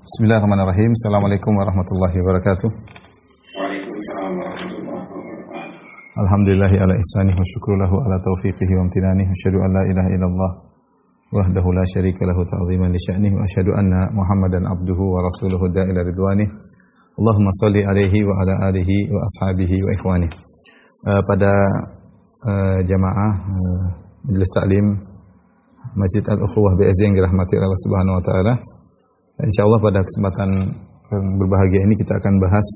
Bismillahirrahmanirrahim. Assalamualaikum warahmatullahi wabarakatuh. Waalaikumsalam warahmatullahi wabarakatuh. Alhamdulillahi ala ihsanih wa syukru lahu ala taufiqihi wa amtinanih. Asyhadu an la ilaha illallah wahdahu la syarika lahu ta'ziman li sya'nih wa asyhadu anna Muhammadan abduhu wa rasuluhu da'ila ridwanih. Allahumma shalli alaihi wa ala alihi wa ashabihi wa ikhwanih. Pada jamaah Majelis Taklim Masjid Al-Ukhuwah BSD yang dirahmati Allah Subhanahu wa taala. Insyaallah pada kesempatan berbahagia ini kita akan bahas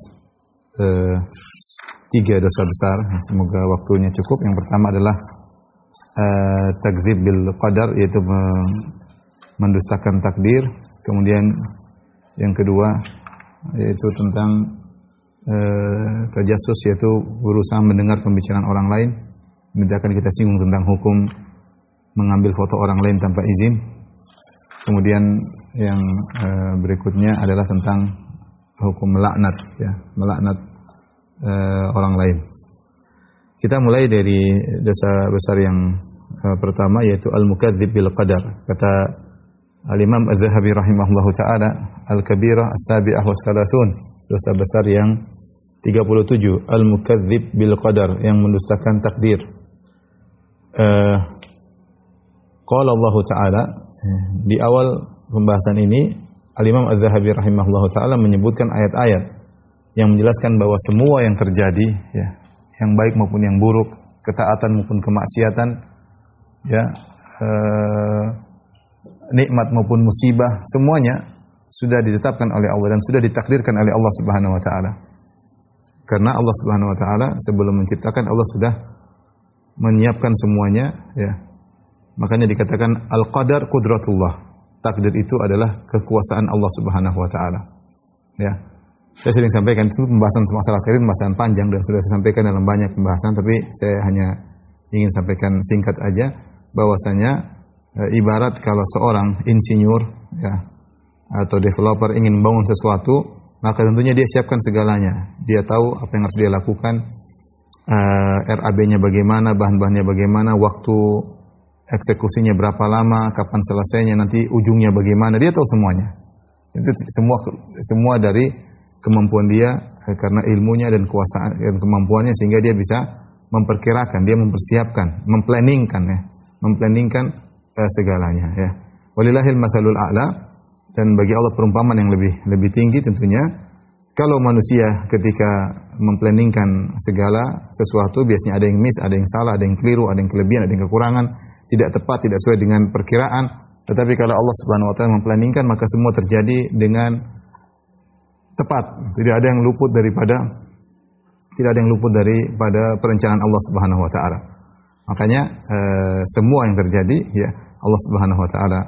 3 dosa besar. Semoga waktunya cukup. Yang pertama adalah takdzib bil qadar, yaitu mendustakan takdir. Kemudian yang kedua yaitu tentang tajassus, yaitu berusaha mendengar pembicaraan orang lain. Nanti akan kita singgung tentang hukum mengambil foto orang lain tanpa izin. Kemudian yang berikutnya adalah tentang hukum melaknat, ya, melaknat orang lain. Kita mulai dari dosa besar yang pertama, yaitu al-mukadzib bil qadar. Kata al-Imam Az-Zahabi rahimahullahu taala, al-kabirah as-sabi'ah wa thalathun, dosa besar yang 37, al-mukadzib bil qadar, yang mendustakan takdir. Qala Allah taala, di awal pembahasan ini Al-Imam Az-Zahabi rahimahullahu taala menyebutkan ayat-ayat yang menjelaskan bahwa semua yang terjadi, ya, yang baik maupun yang buruk, ketaatan maupun kemaksiatan, ya, nikmat maupun musibah, semuanya sudah ditetapkan oleh Allah dan sudah ditakdirkan oleh Allah Subhanahu wa taala. Karena Allah Subhanahu wa taala sebelum menciptakan, Allah sudah menyiapkan semuanya, ya. Makanya dikatakan al-qadar qudratullah. Takdir itu adalah kekuasaan Allah Subhanahu wa taala. Ya. Saya sering sampaikan, itu pembahasan masalah takdir, pembahasan panjang dan sudah saya sampaikan dalam banyak pembahasan, tapi saya hanya ingin sampaikan singkat aja bahwasanya ibarat kalau seorang insinyur, ya, atau developer ingin membangun sesuatu, maka tentunya dia siapkan segalanya. Dia tahu apa yang harus dia lakukan, RAB-nya bagaimana, bahan-bahannya bagaimana, waktu eksekusinya berapa lama, kapan selesainya, nanti ujungnya bagaimana, dia tahu semuanya. Itu semua dari kemampuan dia, karena ilmunya dan kuasaan dan kemampuannya, sehingga dia bisa memperkirakan, dia mempersiapkan, memplanningkan segalanya, ya. Walillahil masalul a'la, dan bagi Allah perumpamaan yang lebih tinggi tentunya. Kalau manusia ketika memplanningkan segala sesuatu, biasanya ada yang miss, ada yang salah, ada yang keliru, ada yang kelebihan, ada yang kekurangan, tidak tepat, tidak sesuai dengan perkiraan. Tetapi kalau Allah Subhanahu wa taala memplanningkan, maka semua terjadi dengan tepat. Tidak ada yang luput daripada perencanaan Allah Subhanahu wa taala. Makanya semua yang terjadi, ya, Allah Subhanahu wa taala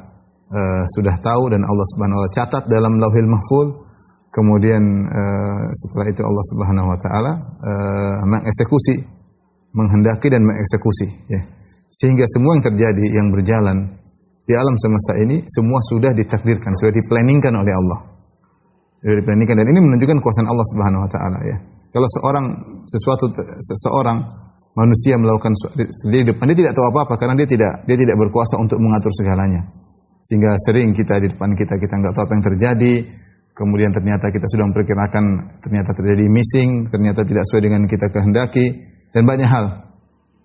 sudah tahu, dan Allah Subhanahu wa taala catat dalam Lauhil Mahfuz. Kemudian setelah itu Allah Subhanahu wa taala mengeksekusi, menghendaki dan mengeksekusi, ya. Sehingga semua yang terjadi, yang berjalan di alam semesta ini, semua sudah ditakdirkan, sudah diplanningkan oleh Allah. Sudah diplanningkan, dan ini menunjukkan kuasaan Allah Subhanahu wa taala, ya. Kalau seorang manusia melakukan di depan, dia tidak tahu apa-apa, karena dia tidak berkuasa untuk mengatur segalanya. Sehingga sering kita di depan kita enggak tahu apa yang terjadi. Kemudian ternyata kita sudah memperkirakan, ternyata terjadi missing, ternyata tidak sesuai dengan kita kehendaki, dan banyak hal.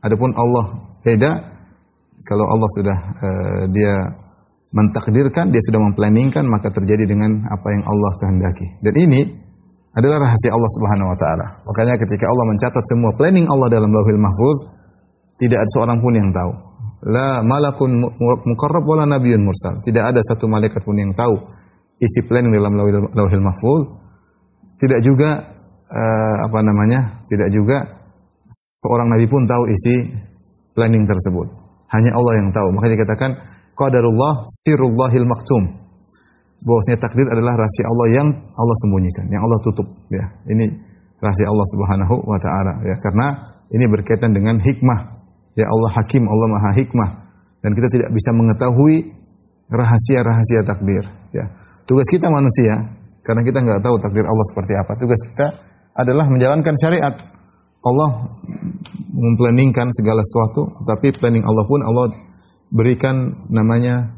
Adapun Allah beda. Kalau Allah sudah dia mentakdirkan, dia sudah memplanningkan, maka terjadi dengan apa yang Allah kehendaki. Dan ini adalah rahasia Allah Subhanahu wa taala. Makanya ketika Allah mencatat semua planning Allah dalam Lauhil Mahfuz, tidak ada seorang pun yang tahu. La malakun muqarrab wala nabiyyun mursal. Tidak ada satu malaikat pun yang tahu isi planning dalam Lauhil Mahfuz. Tidak juga tidak juga seorang nabi pun tahu isi planning tersebut. Hanya Allah yang tahu. Makanya dikatakan qadarullah sirrullahil maktum. Bahwasanya takdir adalah rahasia Allah yang Allah sembunyikan, yang Allah tutup, ya. Ini rahasia Allah Subhanahu wa taala, ya, karena ini berkaitan dengan hikmah. Ya, Allah Hakim, Allah Maha Hikmah, dan kita tidak bisa mengetahui rahasia-rahasia takdir, ya. Tugas kita manusia, karena kita enggak tahu takdir Allah seperti apa. Tugas kita adalah menjalankan syariat. Allah memplanningkan segala sesuatu, tapi planning Allah pun Allah berikan namanya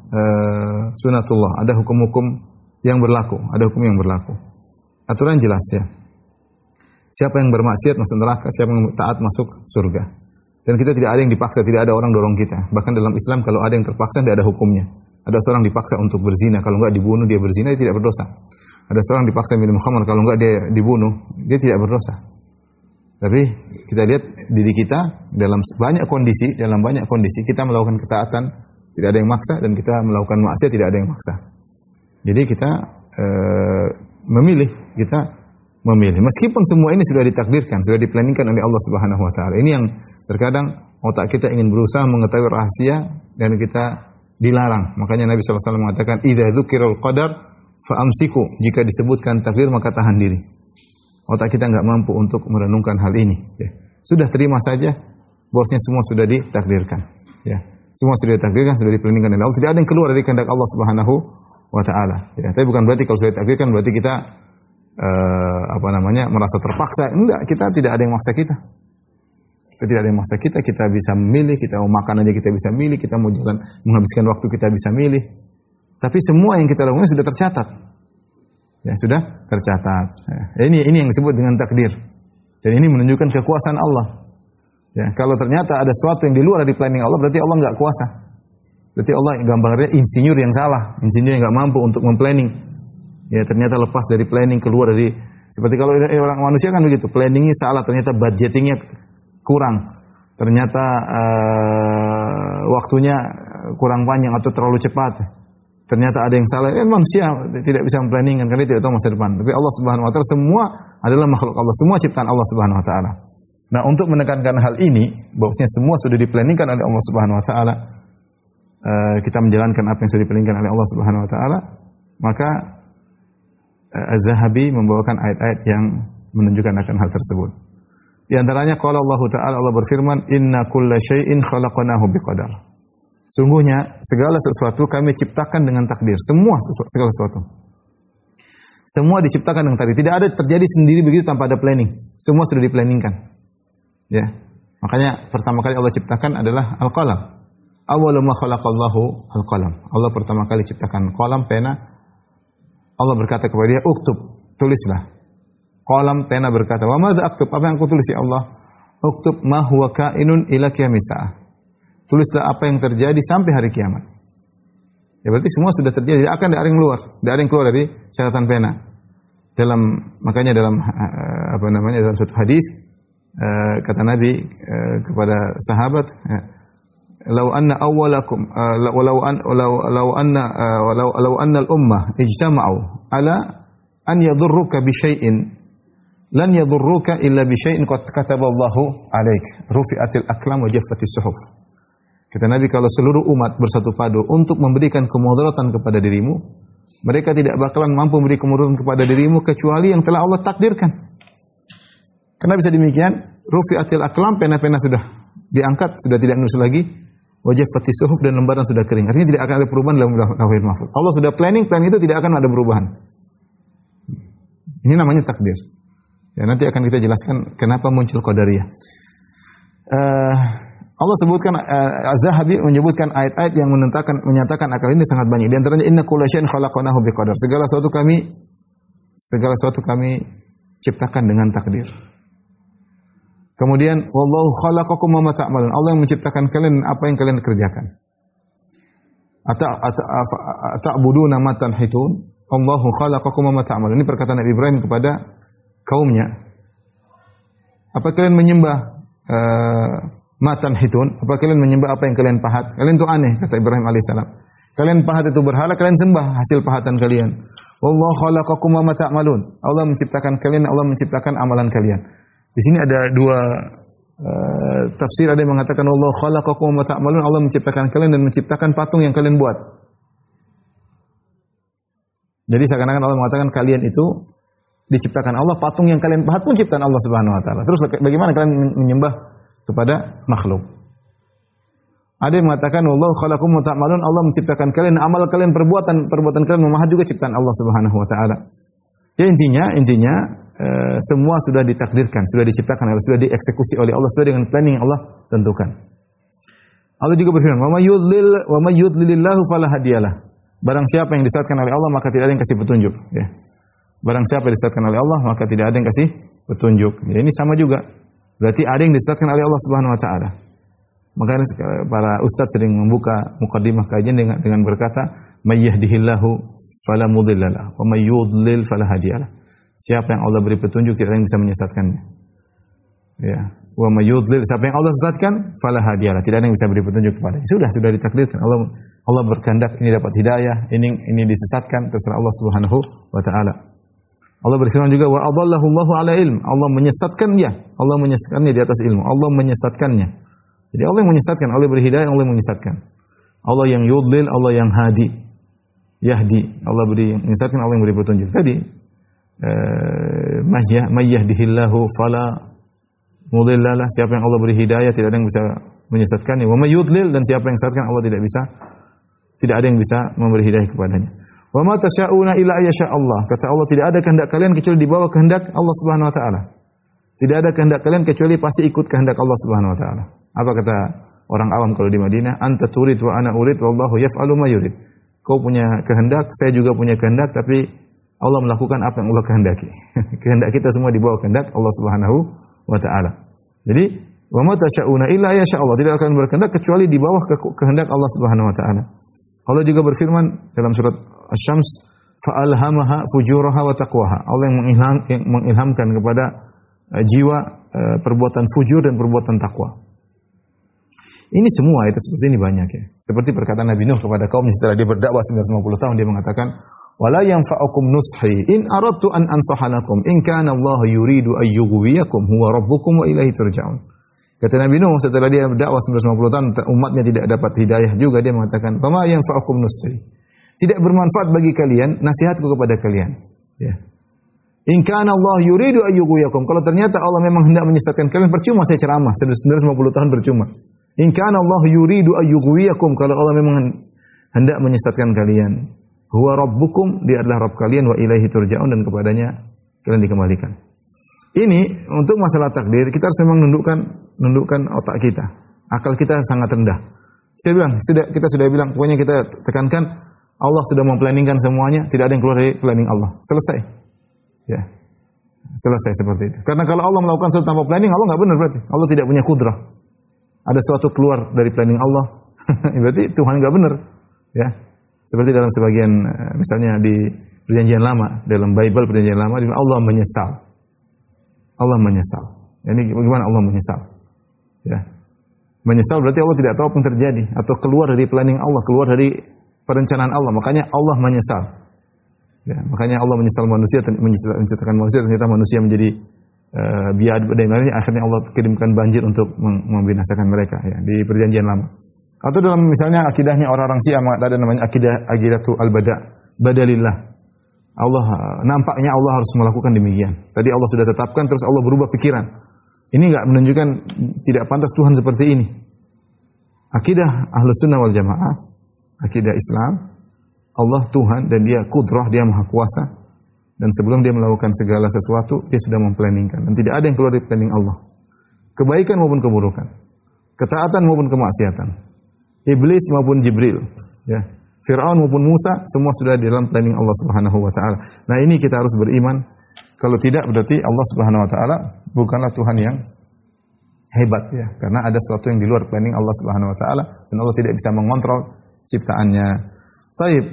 sunatullah. Ada hukum-hukum yang berlaku, ada hukum yang berlaku. Aturan jelas ya. Siapa yang bermaksiat masuk neraka, siapa yang taat masuk surga. Dan kita tidak ada yang dipaksa, tidak ada orang dorong kita. Bahkan dalam Islam kalau ada yang terpaksa tidak ada hukumnya. Ada seorang dipaksa untuk berzina, kalau enggak dibunuh dia berzina, dia tidak berdosa. Ada seorang dipaksa minum khamar, kalau enggak dia dibunuh, dia tidak berdosa. Tapi kita lihat diri kita dalam banyak kondisi kita melakukan ketaatan, tidak ada yang maksa, dan kita melakukan maksiat tidak ada yang maksa. Jadi kita memilih. Meskipun semua ini sudah ditakdirkan, sudah diplanningkan oleh Allah Subhanahu wa taala. Ini yang terkadang otak kita ingin berusaha mengetahui rahasia dan kita dilarang. Makanya Nabi sallallahu alaihi wasallam mengatakan, "Idza dzukirul qadar fa'amsiku." Jika disebutkan takdir maka tahan diri. Otak kita enggak mampu untuk merenungkan hal ini. Ya. Sudah terima saja, bahwasanya semua sudah ditakdirkan. Ya. Semua sudah ditakdirkan, sudah diplanningkan oleh Allah. Tidak ada yang keluar dari kehendak Allah Subhanahu wa taala. Ya. Tapi bukan berarti kalau sudah ditakdirkan berarti kita merasa terpaksa. Enggak, kita tidak ada yang maksa kita. Kita tidak ada yang maksa kita, kita bisa memilih, kita mau makan aja kita bisa milih, kita mau jalan menghabiskan waktu kita bisa milih. Tapi semua yang kita lakukan sudah tercatat. Ya, sudah tercatat. Ya, ini yang disebut dengan takdir. Dan ini menunjukkan kekuasaan Allah. Ya, kalau ternyata ada sesuatu yang di luar dari planning Allah, berarti Allah enggak kuasa. Berarti Allah gambarnya insinyur yang salah, insinyur yang enggak mampu untuk memplanning. Ya, ternyata lepas dari planning, keluar dari, seperti kalau orang manusia kan begitu, planningnya salah, ternyata budgetingnya kurang, ternyata waktunya kurang panjang atau terlalu cepat, ternyata ada yang salah. Manusia tidak bisa memplanningkan karena tidak tahu masa depan. Tapi Allah Subhanahu wa taala semua adalah makhluk Allah, semua ciptaan Allah Subhanahu wa taala. Nah, untuk menekankan hal ini, bahwasanya semua sudah diplanningkan oleh Allah Subhanahu wa taala, kita menjalankan apa yang sudah diplanningkan oleh Allah Subhanahu wa taala, maka Az-Zahabi membawakan ayat-ayat yang menunjukkan akan hal tersebut. Di antaranya qala Allah Ta'ala, Allah berfirman, "Inna kulla syai'in khalaqnahu biqadar." Sungguhnya segala sesuatu kami ciptakan dengan takdir. Segala sesuatu. Semua diciptakan dengan takdir. Tidak ada terjadi sendiri begitu tanpa ada planning. Semua sudah diplanningkan. Ya. Makanya pertama kali Allah ciptakan adalah al-qalam. Awwalu ma khalaqallahu al-qalam. Allah pertama kali ciptakan qalam, pena. Allah berkata kepada dia, "Uktub," tulislah. Qalam, pena berkata, "Wa madza aktub?" Apa yang aku tulis ya Allah? "Uktub ma huwa kainun ila qiyamis saah." Tulislah apa yang terjadi sampai hari kiamat. Ya berarti semua sudah terjadi, tidak akan ada yang keluar dari catatan pena. Makanya dalam suatu hadis kata Nabi kepada sahabat, "Law anna awwalakum law anna al-ummah ijtama'u ala an yadurruka bi syai'in lan yadurruka illa bi syai'in qad kataballahu 'alaik rufi'atil aqlam wa jaffatis suhuf." Kata Nabi, kalau seluruh umat bersatu padu untuk memberikan kemudaratan kepada dirimu, mereka tidak bakalan mampu memberi kemudaratan kepada dirimu kecuali yang telah Allah takdirkan. Kenapa bisa demikian? Rufi'atil aqlam, pena-pena sudah diangkat, sudah tidak nulis lagi. Wajah fatih suhuf, dan lembaran sudah kering. Artinya tidak akan ada perubahan dalam lauhul mahfuz. Allah sudah plan itu tidak akan ada perubahan. Ini namanya takdir. Ya, nanti akan kita jelaskan kenapa muncul qadariyah. Allah sebutkan, Az-Zahabi menyebutkan ayat-ayat yang menyatakan akal ini sangat banyak. Di antaranya, "Inna kulla syai'in khalaqnahu biqadar." Segala sesuatu kami ciptakan dengan takdir. Kemudian, "Wallahu khalaqakum wa ma ta'malun." Allah yang menciptakan kalian dan apa yang kalian kerjakan. Ata'buduna ma tanhitun? Allahu khalaqakum wa ma ta'malun. Ini perkataan Nabi Ibrahim kepada kaumnya. Apa kalian menyembah ma tanhitun? Apa kalian menyembah apa yang kalian pahat? Kalian itu aneh, kata Ibrahim alaihissalam. Kalian pahat itu berhala, kalian sembah hasil pahatan kalian. Wallahu khalaqakum wa ma ta'malun. Allah menciptakan kalian, Allah menciptakan amalan kalian. Di sini ada dua tafsir, ada yang mengatakan Allah khalaqakum wa ta'malun, Allah menciptakan kalian dan menciptakan patung yang kalian buat. Jadi seakan-akan Allah mengatakan kalian itu diciptakan Allah, patung yang kalian pahat pun ciptaan Allah Subhanahu wa taala. Terus bagaimana kalian menyembah kepada makhluk? Ada yang mengatakan Allah khalaqakum wa ta'malun, Allah menciptakan kalian, amal kalian, perbuatan kalian memahat juga ciptaan Allah Subhanahu wa taala. Ya intinya semua sudah ditakdirkan, sudah diciptakan, sudah dieksekusi oleh Allah sesuai dengan planning yang Allah tentukan. Allah juga berfirman, "Wa may yudlilillahu fala hadiyalah." Barang siapa yang disesatkan oleh Allah maka tidak ada yang kasih petunjuk, ya. Barang siapa yang disesatkan oleh Allah maka tidak ada yang kasih petunjuk. Ya, ini sama juga. Berarti ada yang disesatkan oleh Allah Subhanahu wa taala. Makanya para ustaz sering membuka mukaddimah kajian dengan berkata, "May yahdihillahu fala mudhillalah wa may yudlil fala hadiyalah." Siapa yang Allah beri petunjuk tidak ada yang bisa menyesatkannya. Ya, wa may yudlil, siapa yang Allah sesatkan fala hadiyalah, tidak ada yang bisa beri petunjuk kepadanya. Sudah ditakdirkan. Allah berkehendak ini dapat hidayah, ini disesatkan, terserah Allah Subhanahu wa taala. Allah berfirman juga wa adallahu Allahu ala ilm. Allah menyesatkannya. Allah menyesatkannya di atas ilmu. Allah menyesatkannya. Jadi Allah yang menyesatkan, Allah beri hidayah, Allah yang menyesatkan. Allah yang yudlil, Allah yang hadi. Yahdi, Allah beri menyesatkan, Allah yang beri petunjuk. Tadi may yahdihillahu fala mudhillalah, siapa yang Allah beri hidayah tidak ada yang bisa menyesatkannya. Wa may yudlil, dan siapa yang sesatkan Allah tidak ada yang bisa memberi hidayah kepadanya. Wa ma tasyauna illa ayyasha Allah. Kata Allah, tidak ada kehendak kalian kecuali di bawah kehendak Allah Subhanahu wa taala. Tidak ada kehendak kalian kecuali pasti ikut kehendak Allah Subhanahu wa taala. Apa kata orang awam kalau di Madinah? Anta turid wa ana urid wallahu yaf'alu ma yurid. Kau punya kehendak, saya juga punya kehendak, tapi Allah melakukan apa yang Allah kehendaki. Kehendak kita semua di bawah kehendak Allah Subhanahu wa taala. Jadi, wa ma tasyauna illa ayyasha Allah. Tidak akan berkehendak kecuali di bawah kehendak Allah Subhanahu wa taala. Allah juga berfirman dalam surat Asy-Syams, fa'alhamaha fujuraha wa taqwaha. Allah yang mengilhamkan kepada jiwa perbuatan fujur dan perbuatan takwa. Ini semua ayat seperti ini banyak, ya. Seperti perkataan Nabi Nuh kepada kaumnya setelah dia berdakwah 950 tahun, dia mengatakan, "Wala yanfa'ukum nushi in aradtu an ansaha lakum in kana Allah yuridu ay yughwiyakum huwa rabbukum wa ilaihi turja'un." Kata Nabi Nuh setelah dia berdakwah 950 tahun, umatnya tidak dapat hidayah juga, dia mengatakan, "Fama yanfa'ukum nushi." Tidak bermanfaat bagi kalian nasihatku kepada kalian, ya. In kana Allah yuridu ay yughwiyakum. Kalau ternyata Allah memang hendak menyesatkan kalian, percuma saya ceramah 950 tahun percuma. In kana Allah yuridu ay yughwiyakum, kalau Allah memang hendak menyesatkan kalian, huwa rabbukum, dia adalah Rabb kalian, wa ilaihi turja'un, dan kepadanya kalian dikembalikan. Ini untuk masalah takdir kita harus memang nundukkan otak kita. Akal kita sangat rendah. Kita sudah bilang, pokoknya kita tekankan Allah sudah memplanningkan semuanya, tidak ada yang keluar dari planning Allah. Selesai. Ya. Selesai seperti itu. Karena kalau Allah melakukan sesuatu tanpa planning, Allah enggak benar berarti. Allah tidak punya kudrah. Ada sesuatu keluar dari planning Allah, berarti Tuhan enggak benar, ya. Seperti dalam sebagian misalnya di Perjanjian Lama, dalam Bible Perjanjian Lama, Allah menyesal. Allah menyesal. Ini bagaimana Allah menyesal? Ya. Menyesal berarti Allah tidak tahu apa yang terjadi atau keluar dari planning Allah, keluar dari perencanaan Allah. Makanya Allah menyesal. Ya, makanya Allah menyesal manusia, menciptakan manusia, ternyata manusia menjadi biad dan lainnya, akhirnya Allah kirimkan banjir untuk membinasakan mereka, ya, di Perjanjian Lama. Atau dalam misalnya akidahnya orang-orang Syiah, ada namanya akidatu badalillah. Allah nampaknya Allah harus melakukan demikian. Tadi Allah sudah tetapkan, terus Allah berubah pikiran. Ini enggak menunjukkan tidak pantas Tuhan seperti ini. Akidah Ahlus Sunnah wal Jamaah, akidah Islam, Allah Tuhan dan Dia kudrah, Dia Maha Kuasa. Dan sebelum Dia melakukan segala sesuatu, Dia sudah memplanningkan. Dan tidak ada yang keluar dari planning Allah. Kebaikan maupun keburukan. Ketaatan maupun kemaksiatan. Iblis maupun Jibril. Ya. Fir'aun maupun Musa, semua sudah di dalam planning Allah Subhanahu wa ta'ala. Nah ini kita harus beriman. Kalau tidak, berarti Allah Subhanahu wa ta'ala bukanlah Tuhan yang hebat, ya. Karena ada sesuatu yang di luar planning Allah Subhanahu wa ta'ala. Dan Allah tidak bisa mengontrol ciptaannya. Taib.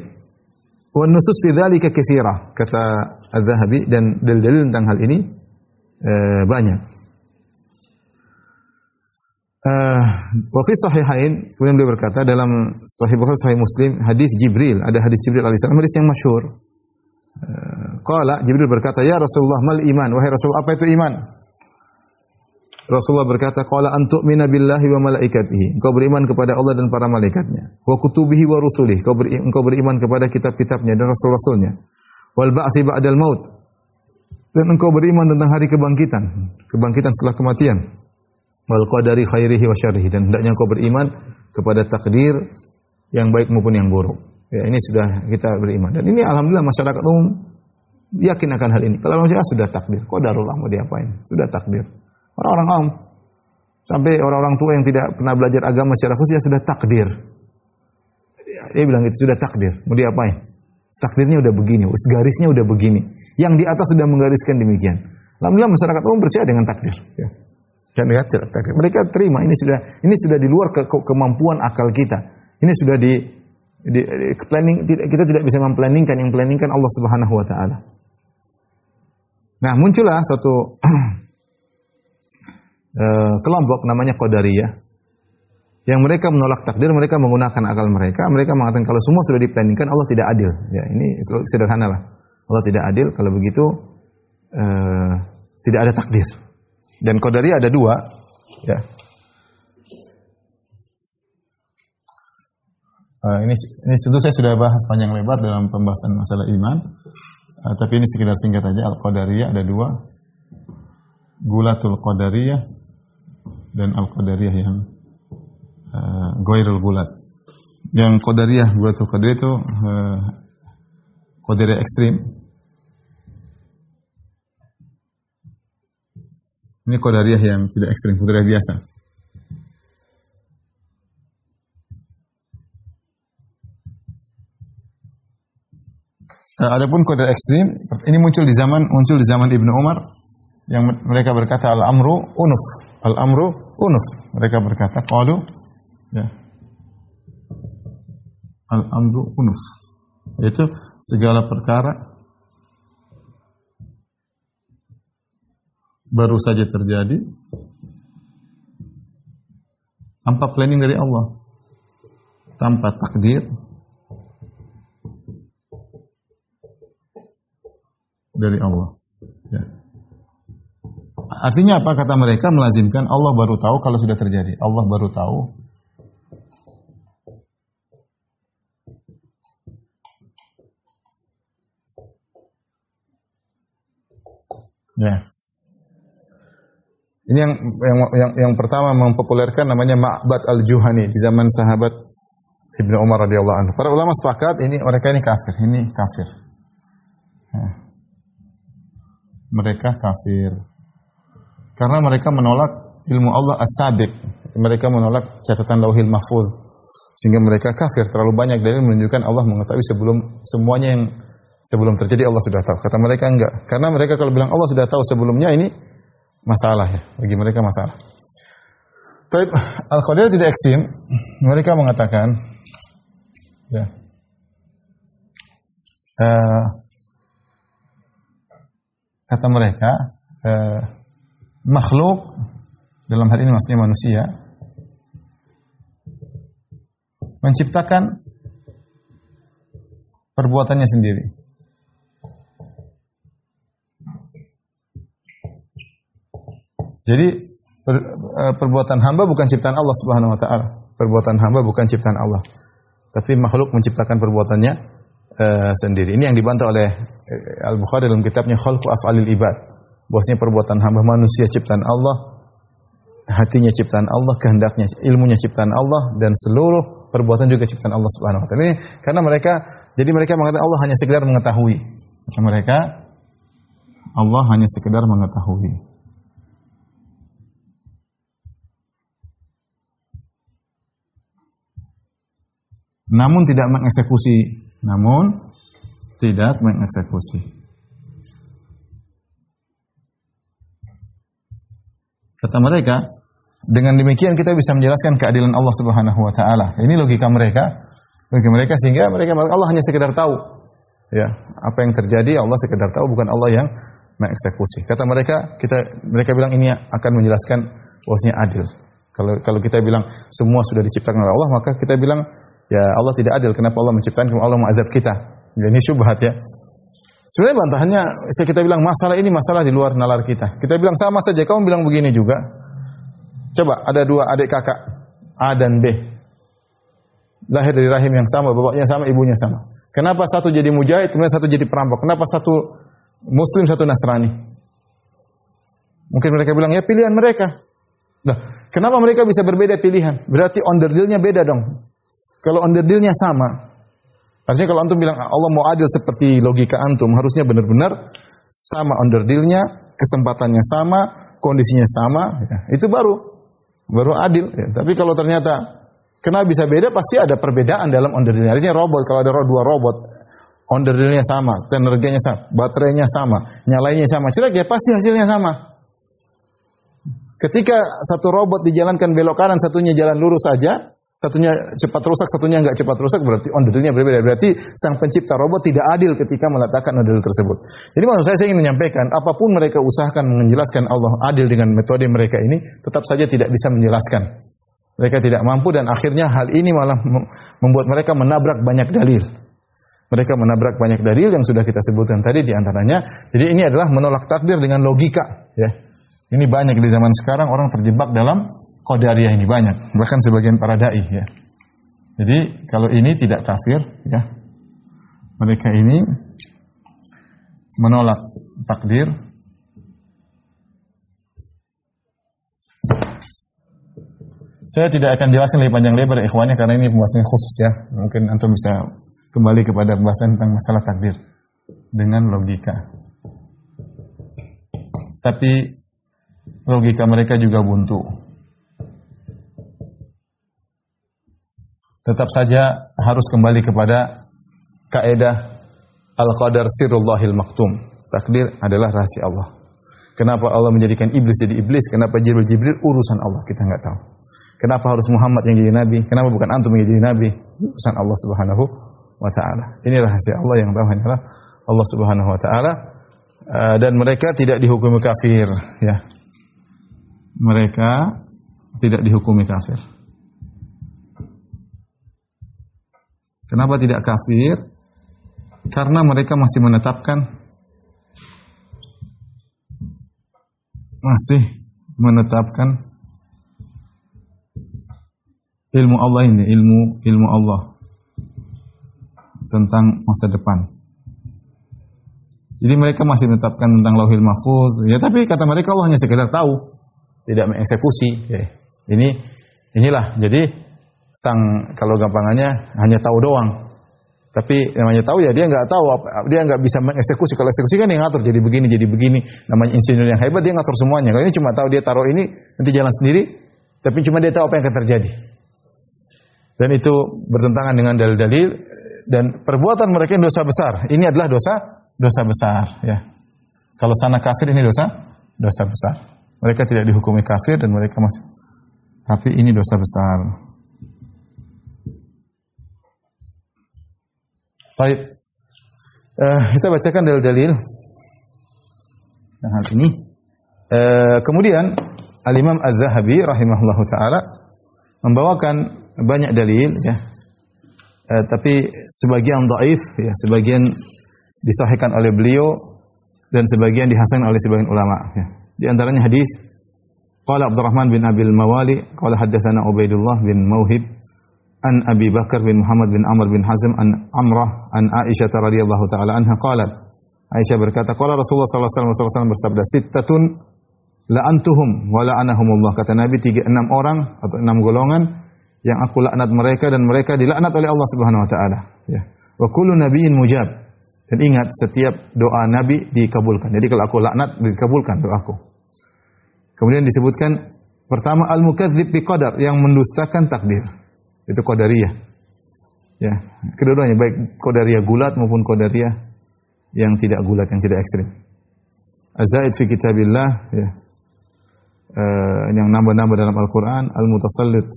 Wa nusus fi dzalika katsira, kata Az-Zahabi, dan dalil-dalil tentang hal ini banyak. Wa fi sahihain, kemudian beliau berkata dalam Sahih Bukhari, Sahih Muslim, hadis Jibril, ada hadis Jibril alaihi salam, hadis yang masyhur. Qala, Jibril berkata, "Ya Rasulullah, mal iman?" Wahai Rasul, apa itu iman? Rasulullah berkata, "Qala an tu'mina billahi wa malaikatihi." Engkau beriman kepada Allah dan para malaikatnya. Wa kutubihi wa rusulihi. Engkau beriman kepada kitab-kitabnya dan rasul-rasulnya. Wal ba'tsi ba'dal maut. Dan engkau beriman tentang hari kebangkitan, kebangkitan setelah kematian. Wal qadari khairihi wa syarrihi. Dan hendaknya engkau beriman kepada takdir yang baik maupun yang buruk. Ya, ini sudah kita beriman. Dan ini alhamdulillah masyarakat umum yakin akan hal ini. Kalau manusia sudah takdir, qadarullah mau diapain? Sudah takdir. Orang-orang awam, sampai orang-orang tua yang tidak pernah belajar agama secara khusus, ya sudah takdir. Dia bilang itu sudah takdir. Mau diapain? Takdirnya udah begini, garisnya udah begini. Yang di atas sudah menggariskan demikian. Alhamdulillah masyarakat umum percaya dengan takdir. Ya. Dan takdir. Mereka terima. Ini sudah di luar kemampuan akal kita. Ini sudah di planning. Kita tidak bisa memplanningkan. Yang planningkan Allah Subhanahu Wa Taala. Nah, muncullah suatu kelompok namanya Qadariyah. Yang mereka menolak takdir, mereka menggunakan akal mereka. Mereka mengatakan kalau semua sudah diplanningkan, Allah tidak adil. Ya, ini sederhana lah. Allah tidak adil. Kalau begitu tidak ada takdir. Dan Qadariyah ada dua. Ya. Ini tentu saya sudah bahas panjang lebar dalam pembahasan masalah iman. Tapi ini sekedar singkat aja. Al-Qadariyah ada dua. Gulatul Qadariyah dan Al-Qadariyah yang Ghairul Gulat. Yang Qadariyah, Gulatul Qadariyah itu Qadariyah ekstrim. Ini Qadariyah yang tidak ekstrim, Qadariyah biasa. Adapun Qadariyah ekstrim, ini muncul di zaman Ibnu Umar, yang mereka berkata al-amru unuf. Al-amru unuf. Mereka berkata qalu, ya. Al-amru unuf. Yaitu segala perkara baru saja terjadi tanpa planning dari Allah, tanpa takdir dari Allah. Ya. Artinya apa kata mereka? Melazimkan Allah baru tahu kalau sudah terjadi. Allah baru tahu. Ya. Ini yang pertama mempopulerkan namanya Ma'bad al-Juhani di zaman sahabat Ibnu Umar radhiyallahu anhu. Para ulama sepakat mereka ini kafir. Ya. Mereka kafir. Karena mereka menolak ilmu Allah as-sabiq. Mereka menolak catatan Lauhil Mahfuz. Sehingga mereka kafir. Terlalu banyak dalil menunjukkan Allah mengetahui semuanya yang sebelum terjadi Allah sudah tahu. Kata mereka enggak. Karena mereka kalau bilang Allah sudah tahu sebelumnya, ini masalah ya. Bagi mereka masalah. Tapi Al-Qadariyah tidak ekstrim. Mereka mengatakan ya, kata mereka makhluk dalam hal ini maksudnya manusia menciptakan perbuatannya sendiri. Jadi perbuatan hamba bukan ciptaan Allah Subhanahu wa taala. Perbuatan hamba bukan ciptaan Allah. Tapi makhluk menciptakan perbuatannya sendiri. Ini yang dibantah oleh Al-Bukhari dalam kitabnya Khalqu Af'alil Ibad. Bahwasanya perbuatan hamba manusia ciptaan Allah, hatinya ciptaan Allah, kehendaknya, ilmunya ciptaan Allah, dan seluruh perbuatan juga ciptaan Allah Subhanahu wa taala. Ini karena mereka mengatakan Allah hanya sekedar mengetahui. Kata mereka Allah hanya sekedar mengetahui. Namun tidak mengeksekusi. Kata mereka, dengan demikian kita bisa menjelaskan keadilan Allah Subhanahu wa taala. Ini logika mereka. Sehingga mereka Allah hanya sekedar tahu. Ya, apa yang terjadi Allah sekedar tahu, bukan Allah yang mengeksekusi. Kata mereka bilang ini akan menjelaskan bahwasanya adil. Kalau kita bilang semua sudah diciptakan oleh Allah, maka kita bilang ya Allah tidak adil. Kenapa Allah menciptakan? Kenapa Allah mengazab kita? Ya, ini syubhat ya. Sebenarnya bantahannya kita bilang masalah ini masalah di luar nalar kita. Kita bilang sama saja. Kamu bilang begini juga. Coba ada dua adik kakak A dan B. Lahir dari rahim yang sama, bapaknya sama, ibunya sama. Kenapa satu jadi mujahid, kemudian satu jadi perampok? Kenapa satu Muslim, satu Nasrani? Mungkin mereka bilang ya pilihan mereka. Nah, kenapa mereka bisa berbeda pilihan? Berarti onderdilnya beda dong. Kalau onderdilnya sama, artinya kalau antum bilang Allah mau adil seperti logika antum, harusnya benar-benar sama onderdilnya, kesempatannya sama, kondisinya sama, ya, itu baru adil. Ya. Tapi kalau ternyata Kenapa bisa beda? Pasti ada perbedaan dalam onderdilnya. Artinya robot, kalau ada dua robot, onderdilnya sama, energinya sama, baterainya sama, nyalainnya sama, ya pasti hasilnya sama. Ketika satu robot dijalankan belok kanan, satunya jalan lurus saja, satunya cepat rusak, satunya enggak cepat rusak, berarti onderdilnya berbeda. Berarti sang pencipta robot tidak adil ketika meletakkan onderdil tersebut. Jadi maksud saya ingin menyampaikan, apapun mereka usahakan menjelaskan Allah adil dengan metode mereka ini, tetap saja tidak bisa menjelaskan. Mereka tidak mampu dan akhirnya hal ini malah membuat mereka menabrak banyak dalil. Mereka menabrak banyak dalil yang sudah kita sebutkan tadi di antaranya. Jadi ini adalah menolak takdir dengan logika, ya. Ini banyak di zaman sekarang orang terjebak dalam qadariyah ini banyak, bahkan sebagian para dai, ya. Jadi kalau ini tidak kafir, ya. Mereka ini menolak takdir. Saya tidak akan jelaskan lebih panjang lebar ikhwannya karena ini pembahasannya khusus, ya. Mungkin antum bisa kembali kepada pembahasan tentang masalah takdir dengan logika. Tapi logika mereka juga buntu. Tetap saja harus kembali kepada kaidah al-qadar sirrullahil maktum. Takdir adalah rahasia Allah. Kenapa Allah menjadikan iblis jadi iblis? Kenapa Jibril urusan Allah? Kita enggak tahu. Kenapa harus Muhammad yang jadi nabi? Kenapa bukan antum yang jadi nabi? Urusan Allah Subhanahu wa taala. Ini rahasia Allah, yang tahu hanyalah Allah Subhanahu wa taala. Dan mereka tidak dihukumi kafir, ya. Mereka tidak dihukumi kafir. Kenapa tidak kafir? Karena mereka masih menetapkan ilmu Allah ini, ilmu Allah tentang masa depan. Jadi mereka masih menetapkan tentang Lauhil Mahfuz, ya, tapi kata mereka Allah hanya sekedar tahu, tidak mengeksekusi. Ya. Inilah. Jadi kalau gampangannya hanya tahu doang. Tapi namanya tahu, ya dia enggak tahu, dia enggak bisa mengeksekusi. Kalau eksekusi kan dia ngatur jadi begini. Namanya insinyur yang hebat, dia ngatur semuanya. Kalau ini cuma tahu dia taruh ini nanti jalan sendiri, tapi cuma dia tahu apa yang akan terjadi. Dan itu bertentangan dengan dalil-dalil dan perbuatan mereka yang dosa besar. Ini adalah dosa besar, ya. Kalau sana kafir, ini dosa besar. Mereka tidak dihukumi kafir dan mereka masih, tapi ini dosa besar. Baik. Kita bacakan dalil-dalil yang hal ini. Kemudian Al-Imam Az-Zahabi rahimahullahu taala membawakan banyak dalil, ya. Tapi sebagian dhaif, ya, sebagian disahihkan oleh beliau dan sebagian dihasankan oleh sebagian ulama, ya. Di antaranya hadis qala Abdurrahman bin Abil Mawali qala haddatsana Ubaidullah bin Mauhib an Abi Bakar bin Muhammad bin Amr bin Hazm an Amrah an Aisyah radhiyallahu taala anha qalat. Aisyah berkata qala Rasulullah sallallahu alaihi wasallam bersabda sittatun la'antuhum wa la'anahumullah. Kata Nabi 6 orang atau 6 golongan yang aku laknat mereka dan mereka dilaknat oleh Allah Subhanahu wa taala, ya. Wa kullu nabiyyin mujab. Dan ingat, setiap doa Nabi dikabulkan. Jadi kalau aku laknat, dikabulkan doaku. Kemudian disebutkan pertama al-mukadzdzib biqadar, yang mendustakan takdir. Itu qadariyah. Ya, kedua-duanya baik qadariyah gulat maupun qadariyah yang tidak gulat, yang tidak ekstrim. Az-zaid fi kitabillah, ya. Yang nambah-nambah dalam Al-Qur'an, al-mutasallit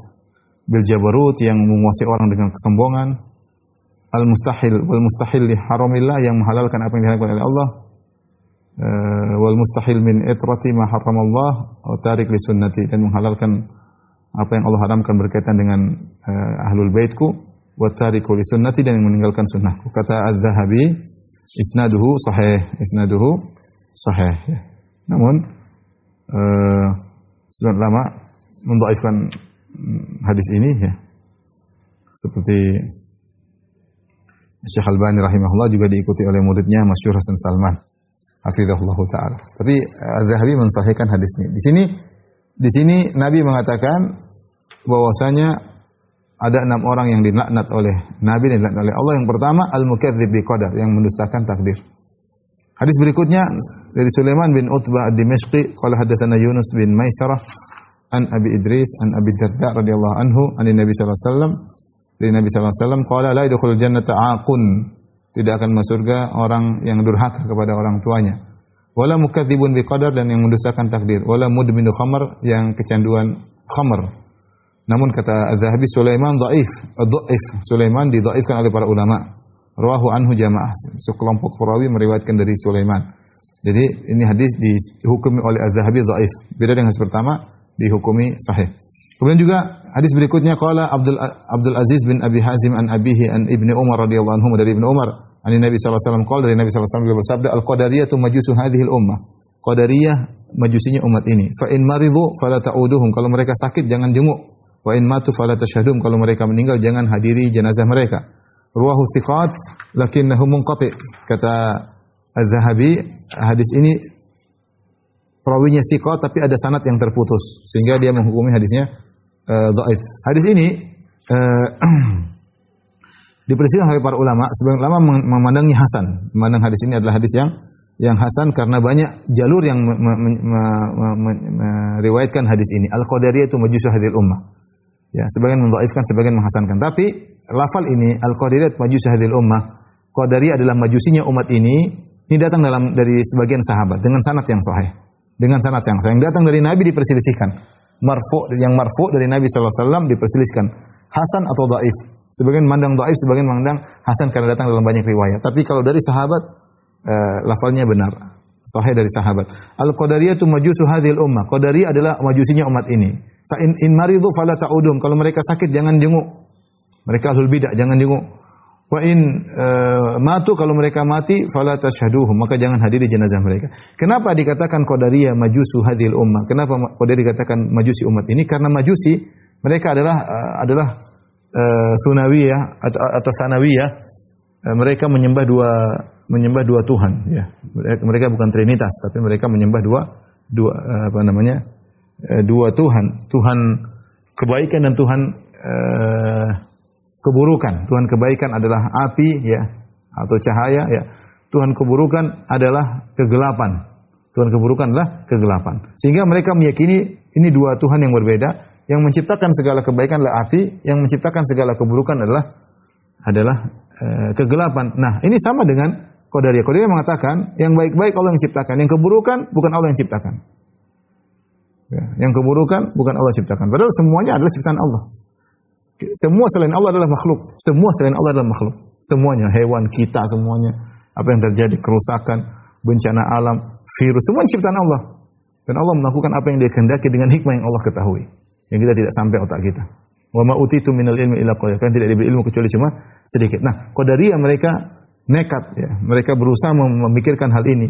bil jabarut, yang menguasai orang dengan kesombongan. Al-mustahil wal mustahil li haramillah, yang menghalalkan apa yang dihalalkan oleh Allah. Wal mustahil min itrati ma haramallah wa tarik li sunnati, dan menghalalkan apa yang Allah haramkan berkaitan dengan ahlul baitku, wa tariku li sunnati, dan yang meninggalkan sunnahku. Kata Az-Zahabi isnaduhu sahih, ya. Namun sebagian ulama mendhaifkan hadis ini, ya. Seperti Syekh Albani rahimahullah juga diikuti oleh muridnya Masyhur Hasan Salman hafizahullah taala. Tapi Az-Zahabi mensahihkan hadisnya. Di sini Nabi mengatakan bahwasanya ada 6 orang yang dilaknat oleh Nabi dan dilaknat oleh Allah. Yang pertama al-mukadzdzib biqadar, yang mendustakan takdir. Hadis berikutnya dari Sulaiman bin Utbah ad-Dimashqi qala haddatsana Yunus bin Maisarah an Abi Idris an Abi Darda radhiyallahu anhu an Nabi sallallahu alaihi wasallam dari Nabi sallallahu alaihi wasallam qala la yadkhulul jannata aqun, tidak akan masuk surga orang yang durhaka kepada orang tuanya, wala mukadzibun biqadar, dan yang mendustakan takdir, wala mudminu khamr, yang kecanduan khamr. Namun kata Az-Zahabi Sulaiman dhaif, Sulaiman didhaifkan oleh para ulama. Rawahu anhu jamaah, sekelompok perawi meriwayatkan dari Sulaiman. Jadi ini hadis dihukumi oleh Az-Zahabi dhaif. Beda dengan hadis pertama dihukumi sahih. Kemudian juga hadis berikutnya qala Abdul Aziz bin Abi Hazim an abihi an Ibnu Umar radhiyallahu anhu, dari Ibnu Umar an Nabi sallallahu alaihi wasallam qala, dari Nabi sallallahu alaihi wasallam bersabda, al-qadariyatu majusu hadhihi al-ummah. Qadariyah majusinya umat ini. Fa in maridu fala ta'uduhum, kalau mereka sakit jangan jenguk. Wa in matu fala tashhadum, kalau mereka meninggal jangan hadiri jenazah mereka. Ruwahu thiqat lakinnahu munqati. Kata Az-Zahabi, hadis ini perawinya thiqat tapi ada sanad yang terputus sehingga dia menghukumi hadisnya dhaif. Hadis ini diperselisihkan oleh para ulama. Sebagian ulama memandangnya hasan. Memandang hadis ini adalah hadis yang hasan karena banyak jalur yang meriwayatkan hadis ini. Al-Qadariyah itu majusu hadhil ummah. Ya, sebagian mendhaifkan, sebagian menghasankan. Tapi lafal ini Al-Qadariyah majusu hadhil ummah. Qadariyah adalah majusinya umat ini. Ini datang dari sebagian sahabat dengan sanad yang sahih. Dengan sanad yang sahih. Yang datang dari Nabi diperselisihkan. Yang marfu dari Nabi sallallahu alaihi wasallam diperselisihkan. Hasan atau dhaif. Sebagian mandang dhaif, sebagian mandang hasan karena datang dalam banyak riwayat. Tapi kalau dari sahabat lafalnya benar. Sahih dari sahabat. Al-Qadariyah tu majusu hadhil ummah. Qadariyah adalah majusinya umat ini. Fa in maridu fala ta'udum. Kalau mereka sakit jangan jenguk. Mereka ahlul bidah, jangan jenguk. Wa in matu, kalau mereka mati fala tashhaduhum, maka jangan hadiri jenazah mereka. Kenapa dikatakan Qadariyah majusu hadhil ummah? Kenapa Qadariyah dikatakan majusi umat ini? Karena majusi mereka adalah sunawiyah atau sanawiyah. Mereka menyembah dua Tuhan, ya. Mereka bukan trinitas, tapi mereka menyembah dua Tuhan. Tuhan kebaikan dan Tuhan keburukan. Tuhan kebaikan adalah api, ya, atau cahaya, ya. Tuhan keburukan adalah kegelapan. Tuhan keburukan adalah kegelapan. Sehingga mereka meyakini ini dua Tuhan yang berbeda. Yang menciptakan segala kebaikan adalah api, yang menciptakan segala keburukan adalah kegelapan. Nah, ini sama dengan Qadariyah. Qadariyah mengatakan yang baik-baik Allah yang ciptakan, yang keburukan bukan Allah yang ciptakan. Ya, yang keburukan bukan Allah yang ciptakan. Padahal semuanya adalah ciptaan Allah. Semua selain Allah adalah makhluk. Semua selain Allah adalah makhluk. Semuanya, hewan, kita, semuanya. Apa yang terjadi, kerusakan, bencana alam, virus, semua ciptaan Allah. Dan Allah melakukan apa yang Dia kehendaki dengan hikmah yang Allah ketahui. Yang kita tidak sampai otak kita. Wa ma utitu minal ilmi illa qalil. Kan tidak diberi ilmu kecuali cuma sedikit. Nah, Qadariyah mereka nekat, ya. Mereka berusaha memikirkan hal ini.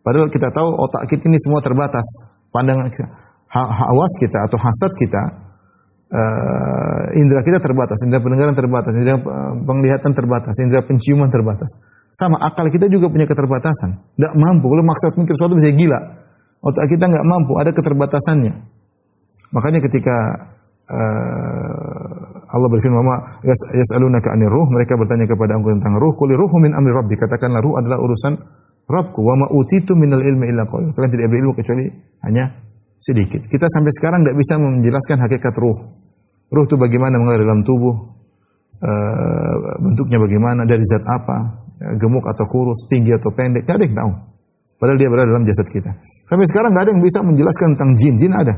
Padahal kita tahu otak kita ini semua terbatas. Pandangan kita, hawas kita atau hasad kita, indera kita terbatas, indera pendengaran terbatas, indera penglihatan terbatas, indera penciuman terbatas. Sama, akal kita juga punya keterbatasan. Tidak mampu. Kalau maksa mikir sesuatu bisa gila. Otak kita nggak mampu, ada keterbatasannya. Makanya ketika Allah berfirman, yas'alunaka 'anir ruh, mereka bertanya kepada engkau tentang ruh, qul ruhu min amri rabbi, katakanlah ruh adalah urusan Rabbku, wa ma utitu minal ilmi illa qalil. Kalian tidak berilmu kecuali hanya sedikit. Kita sampai sekarang tidak bisa menjelaskan hakikat ruh. Ruh itu bagaimana mengalir dalam tubuh, bentuknya bagaimana, dari zat apa, gemuk atau kurus, tinggi atau pendek, tidak ada yang tahu. Padahal dia berada dalam jasad kita. Sampai sekarang tidak ada yang bisa menjelaskan tentang jin. Jin ada.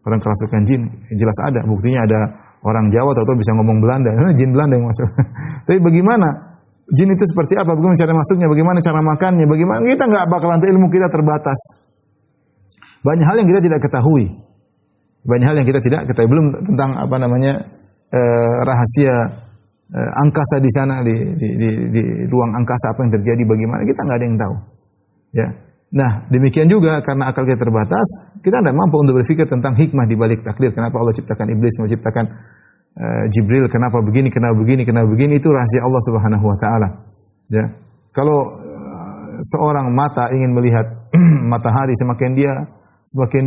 Orang kerasukan jin, jelas ada. Buktinya ada orang Jawa atau bisa ngomong Belanda. Jin Belanda yang masuk. Tapi bagaimana? Jin itu seperti apa? Bagaimana cara masuknya? Bagaimana cara makannya? Bagaimana? Kita nggak bakalan tahu, ilmu kita terbatas. Banyak hal yang kita tidak ketahui. Banyak hal yang kita tidak ketahui. Belum tentang rahasia angkasa di sana, di ruang angkasa apa yang terjadi, bagaimana, kita nggak ada yang tahu. Ya. Nah, demikian juga karena akal kita terbatas, kita tidak mampu untuk berpikir tentang hikmah di balik takdir. Kenapa Allah ciptakan iblis, menciptakan Jibril, kenapa begini, kenapa begini, itu rahasia Allah Subhanahu wa taala. Ya. Kalau seorang mata ingin melihat matahari, semakin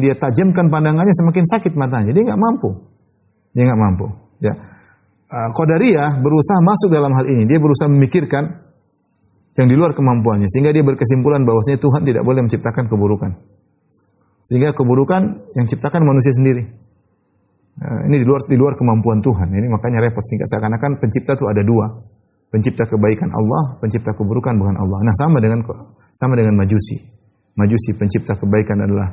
dia tajamkan pandangannya, semakin sakit matanya. Dia nggak mampu. Ya. Qadariyah berusaha masuk dalam hal ini. Dia berusaha memikirkan yang di luar kemampuannya, sehingga dia berkesimpulan bahwasanya Tuhan tidak boleh menciptakan keburukan. Sehingga keburukan yang ciptakan manusia sendiri. Ini di luar kemampuan Tuhan. Ini makanya repot, sehingga seakan-akan pencipta itu ada dua. Pencipta kebaikan Allah, pencipta keburukan bukan Allah. Nah, sama dengan Majusi. Majusi pencipta kebaikan adalah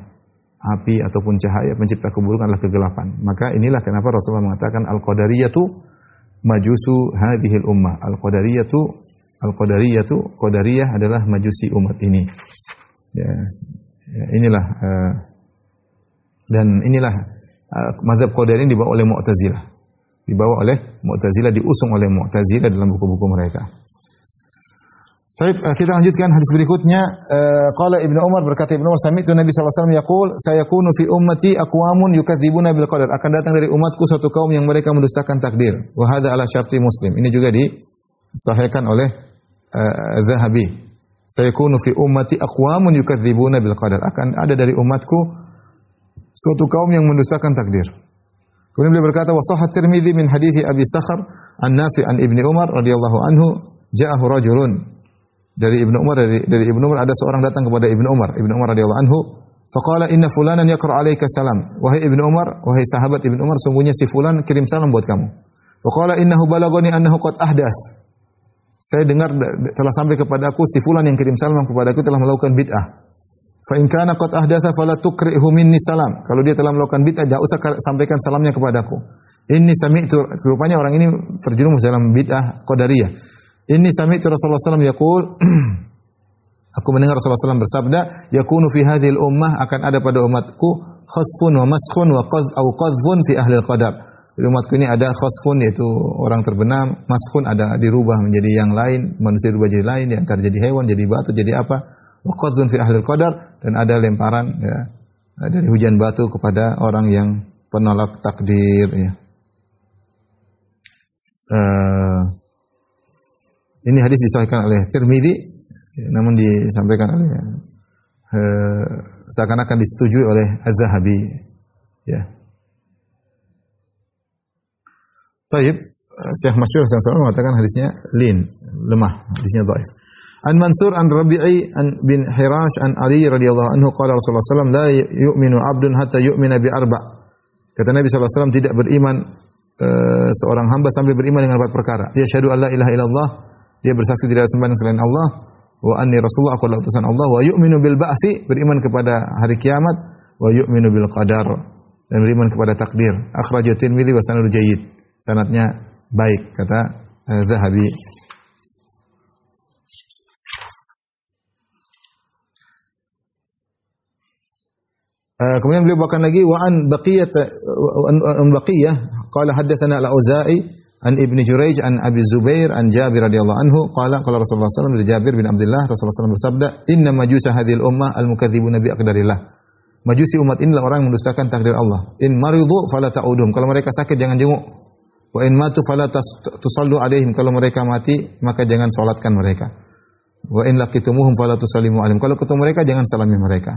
api ataupun cahaya, pencipta keburukan adalah kegelapan. Maka inilah kenapa Rasulullah mengatakan al-qadariyatu majusu hadhil ummah. Qadariyah adalah majusi umat ini. Inilah dan inilah mazhab Qadariyah dibawa oleh Mu'tazilah. Diusung oleh Mu'tazilah dalam buku-buku mereka. Baik, kita lanjutkan hadis berikutnya. Qala Ibnu Umar, berkata Ibnu Umar, sami'tu Nabi sallallahu alaihi wasallam yaqul, sayakunu fi ummati aqwamun yukadzibuna bil qadar. Akan datang dari umatku suatu kaum yang mereka mendustakan takdir. Wa hadza ala syarti Muslim. Ini juga disahihkan oleh Zahabi. Sayakunu fi ummati aqwamun yukadzibuna bil qadar. Akan ada dari umatku suatu kaum yang mendustakan takdir. Kemudian beliau berkata, wa sahih Tirmidzi min hadithi Abi Sakhar an Nafi' an Ibnu Umar radhiyallahu anhu, ja'ahu rajulun. Dari Ibnu Umar ada seorang datang kepada Ibnu Umar radhiyallahu anhu, faqala inna fulanan yaqra 'alaika salam. Wahai Ibnu Umar, wahai sahabat Ibnu Umar, sungguhnya si fulan kirim salam buat kamu. Faqala innahu balagani annahu qad ahdas. Saya dengar telah sampai kepadaku si fulan yang kirim salam kepadaku telah melakukan bid'ah. Fa in kana qad ahdatha fala tukrihu minni salam. Kalau dia telah melakukan bid'ah, jangan usah sampaikan salamnya kepadaku. Inni sami'tu, rupanya orang ini terjerumus dalam bid'ah Qadariyah. Inni sami'tu Rasulullah sallallahu alaihi wasallam yaqul, aku mendengar Rasulullah SAW bersabda, yakunu fi hadhil ummah, akan ada pada umatku khasfun wa maskhun wa qadhfun fi ahli al-qadar. Di umatku ini ada khasfun, yaitu orang terbenam, maskhun ada dirubah menjadi yang lain, manusia dirubah jadi lain, yang jadi hewan, jadi batu, jadi apa? Wa qadhfun fi ahli al-qadar, dan ada lemparan dari hujan batu kepada orang yang penolak takdir ya. Ini hadis disahihkan oleh Tirmidzi, namun disampaikan oleh seakan-akan disetujui oleh Az-Zahabi ya. Taib, Syekh Masyhur sallallahu mengatakan hadisnya lemah, hadisnya dhaif. An Mansur an Rabi'i an bin Hirash an Ali radhiyallahu anhu qala Rasulullah sallallahu alaihi wasallam la yu'minu 'abdun hatta yu'mina bi arba'. Kata Nabi sallallahu alaihi wasallam, tidak beriman seorang hamba sampai beriman dengan 4 perkara. Ya syahadu alla ilaha illallah, dia bersaksi tidak ada sembahan selain Allah, wa anni rasulullah, aku adalah utusan Allah, wa yu'minu bil ba'tsi, beriman kepada hari kiamat, wa yu'minu bil qadar, dan beriman kepada takdir. Akhrajahu Tirmidzi wa sanaduhu jayyid. Sanadnya baik, kata Zahabi. Kemudian beliau bawakan lagi wa an Baqiyah qala haddatsana al-Auza'i an Ibnu Jurayj an Abi Zubair an Jabir radhiyallahu anhu qala qala Rasulullah sallallahu alaihi wasallam, dari Jabir bin Abdullah, Rasulullah sallallahu bersabda, inna majusa hadhil ummah al-mukadzibuna bi aqdarillah. Majusi umat inilah orang yang mendustakan takdir Allah. In maridu fala ta'udum, kalau mereka sakit jangan jenguk. Wa in matu fala tusallu alaihim, kalau mereka mati maka jangan salatkan mereka. Wa in laqitumuhum fala tusallimu alaihim, kalau ketemu mereka jangan salami mereka.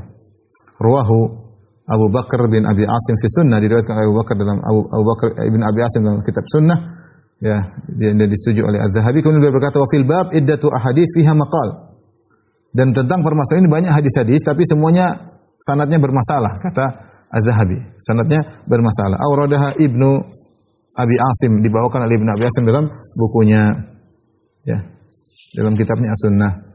Ruwahu Abu Bakar bin Abi Asim fi sunnah, diriwayatkan oleh Abu Bakar ibn Abi Asim dalam kitab sunnah ya, dia disetujui oleh Az-Zahabi. Kemudian beliau berkata wa fil bab iddatu ahadits fiha maqal, dan tentang permasalahan ini banyak hadis-hadis tapi semuanya sanadnya bermasalah, kata Az-Zahabi, sanadnya bermasalah. Auradaha Ibnu Abi Asim, dibawakan oleh Ibnu Abi Asim dalam bukunya ya, dalam kitabnya As-Sunnah.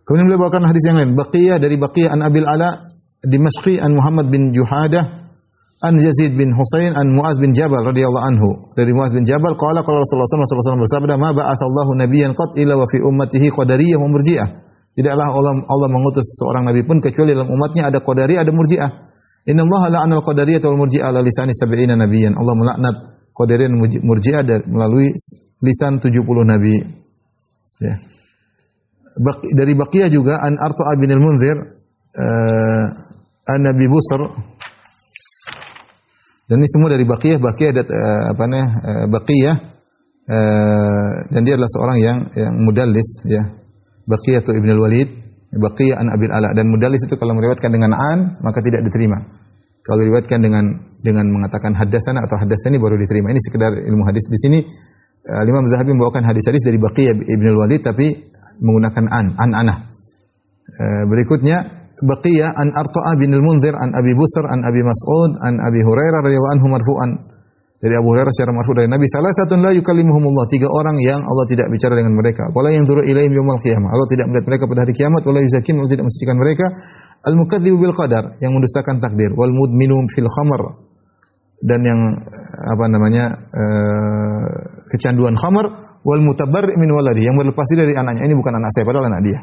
Kemudian beliau bawakan hadis yang lain, Baqiyah, dari Baqiyah an Abil Ala Dimashqi an Muhammad bin Juhadah an Yazid bin Husain an Mu'adz bin Jabal radhiyallahu anhu, dari Mu'adz bin Jabal qala qala Rasulullah sallallahu alaihi wasallam bersabda, ma ba'atsallahu nabiyyan qad illa wa fi ummatihi qadariyah wa murji'ah. Tidaklah Allah mengutus seorang nabi pun kecuali dalam umatnya ada qadariyah, ada murji'ah. Innallaha la'ana al-qadariyah wal murji'ah ala lisani 70 nabiyyan. Allah melaknat qadariyah dan murji'ah melalui lisan 70 nabi. Ya. Dari Baqiyah juga an Arta'a bin al-Munzir an Nabi Busr, dan ini semua dari Baqiyah dan dia adalah seorang yang mudallis ya. Baqiyah tu Ibnu Walid, Baqiyah an Abil Ala, dan mudallis itu kalau meriwayatkan dengan an maka tidak diterima. Kalau diriwayatkan dengan mengatakan haddatsana atau haddatsani baru diterima. Ini sekedar ilmu hadis. Di sini Imam Zahabi membawakan hadis-hadis dari Baqiyah Ibnu Walid tapi menggunakan anah. Berikutnya Baqiyah an Arta'a bin al-Munzir an Abi Busr an Abi Mas'ud an Abi Hurairah radhiyallahu anhu marfu'an. Dari Abu Hurairah secara marfu' dari Nabi, salasatun la yukallimuhumullah, 3 orang yang Allah tidak bicara dengan mereka. Wala yanzuru ilaihim yaumil qiyamah, Allah tidak melihat mereka pada hari kiamat. Wala yuzakkihim, Allah tidak mensucikan mereka. Al-mukadzibu bil qadar, yang mendustakan takdir. Wal mudminu fil khamr, dan yang kecanduan khamar. Wal mutabarri' min waladi, yang berlepas diri dari anaknya. Ini bukan anak saya, padahal anak dia.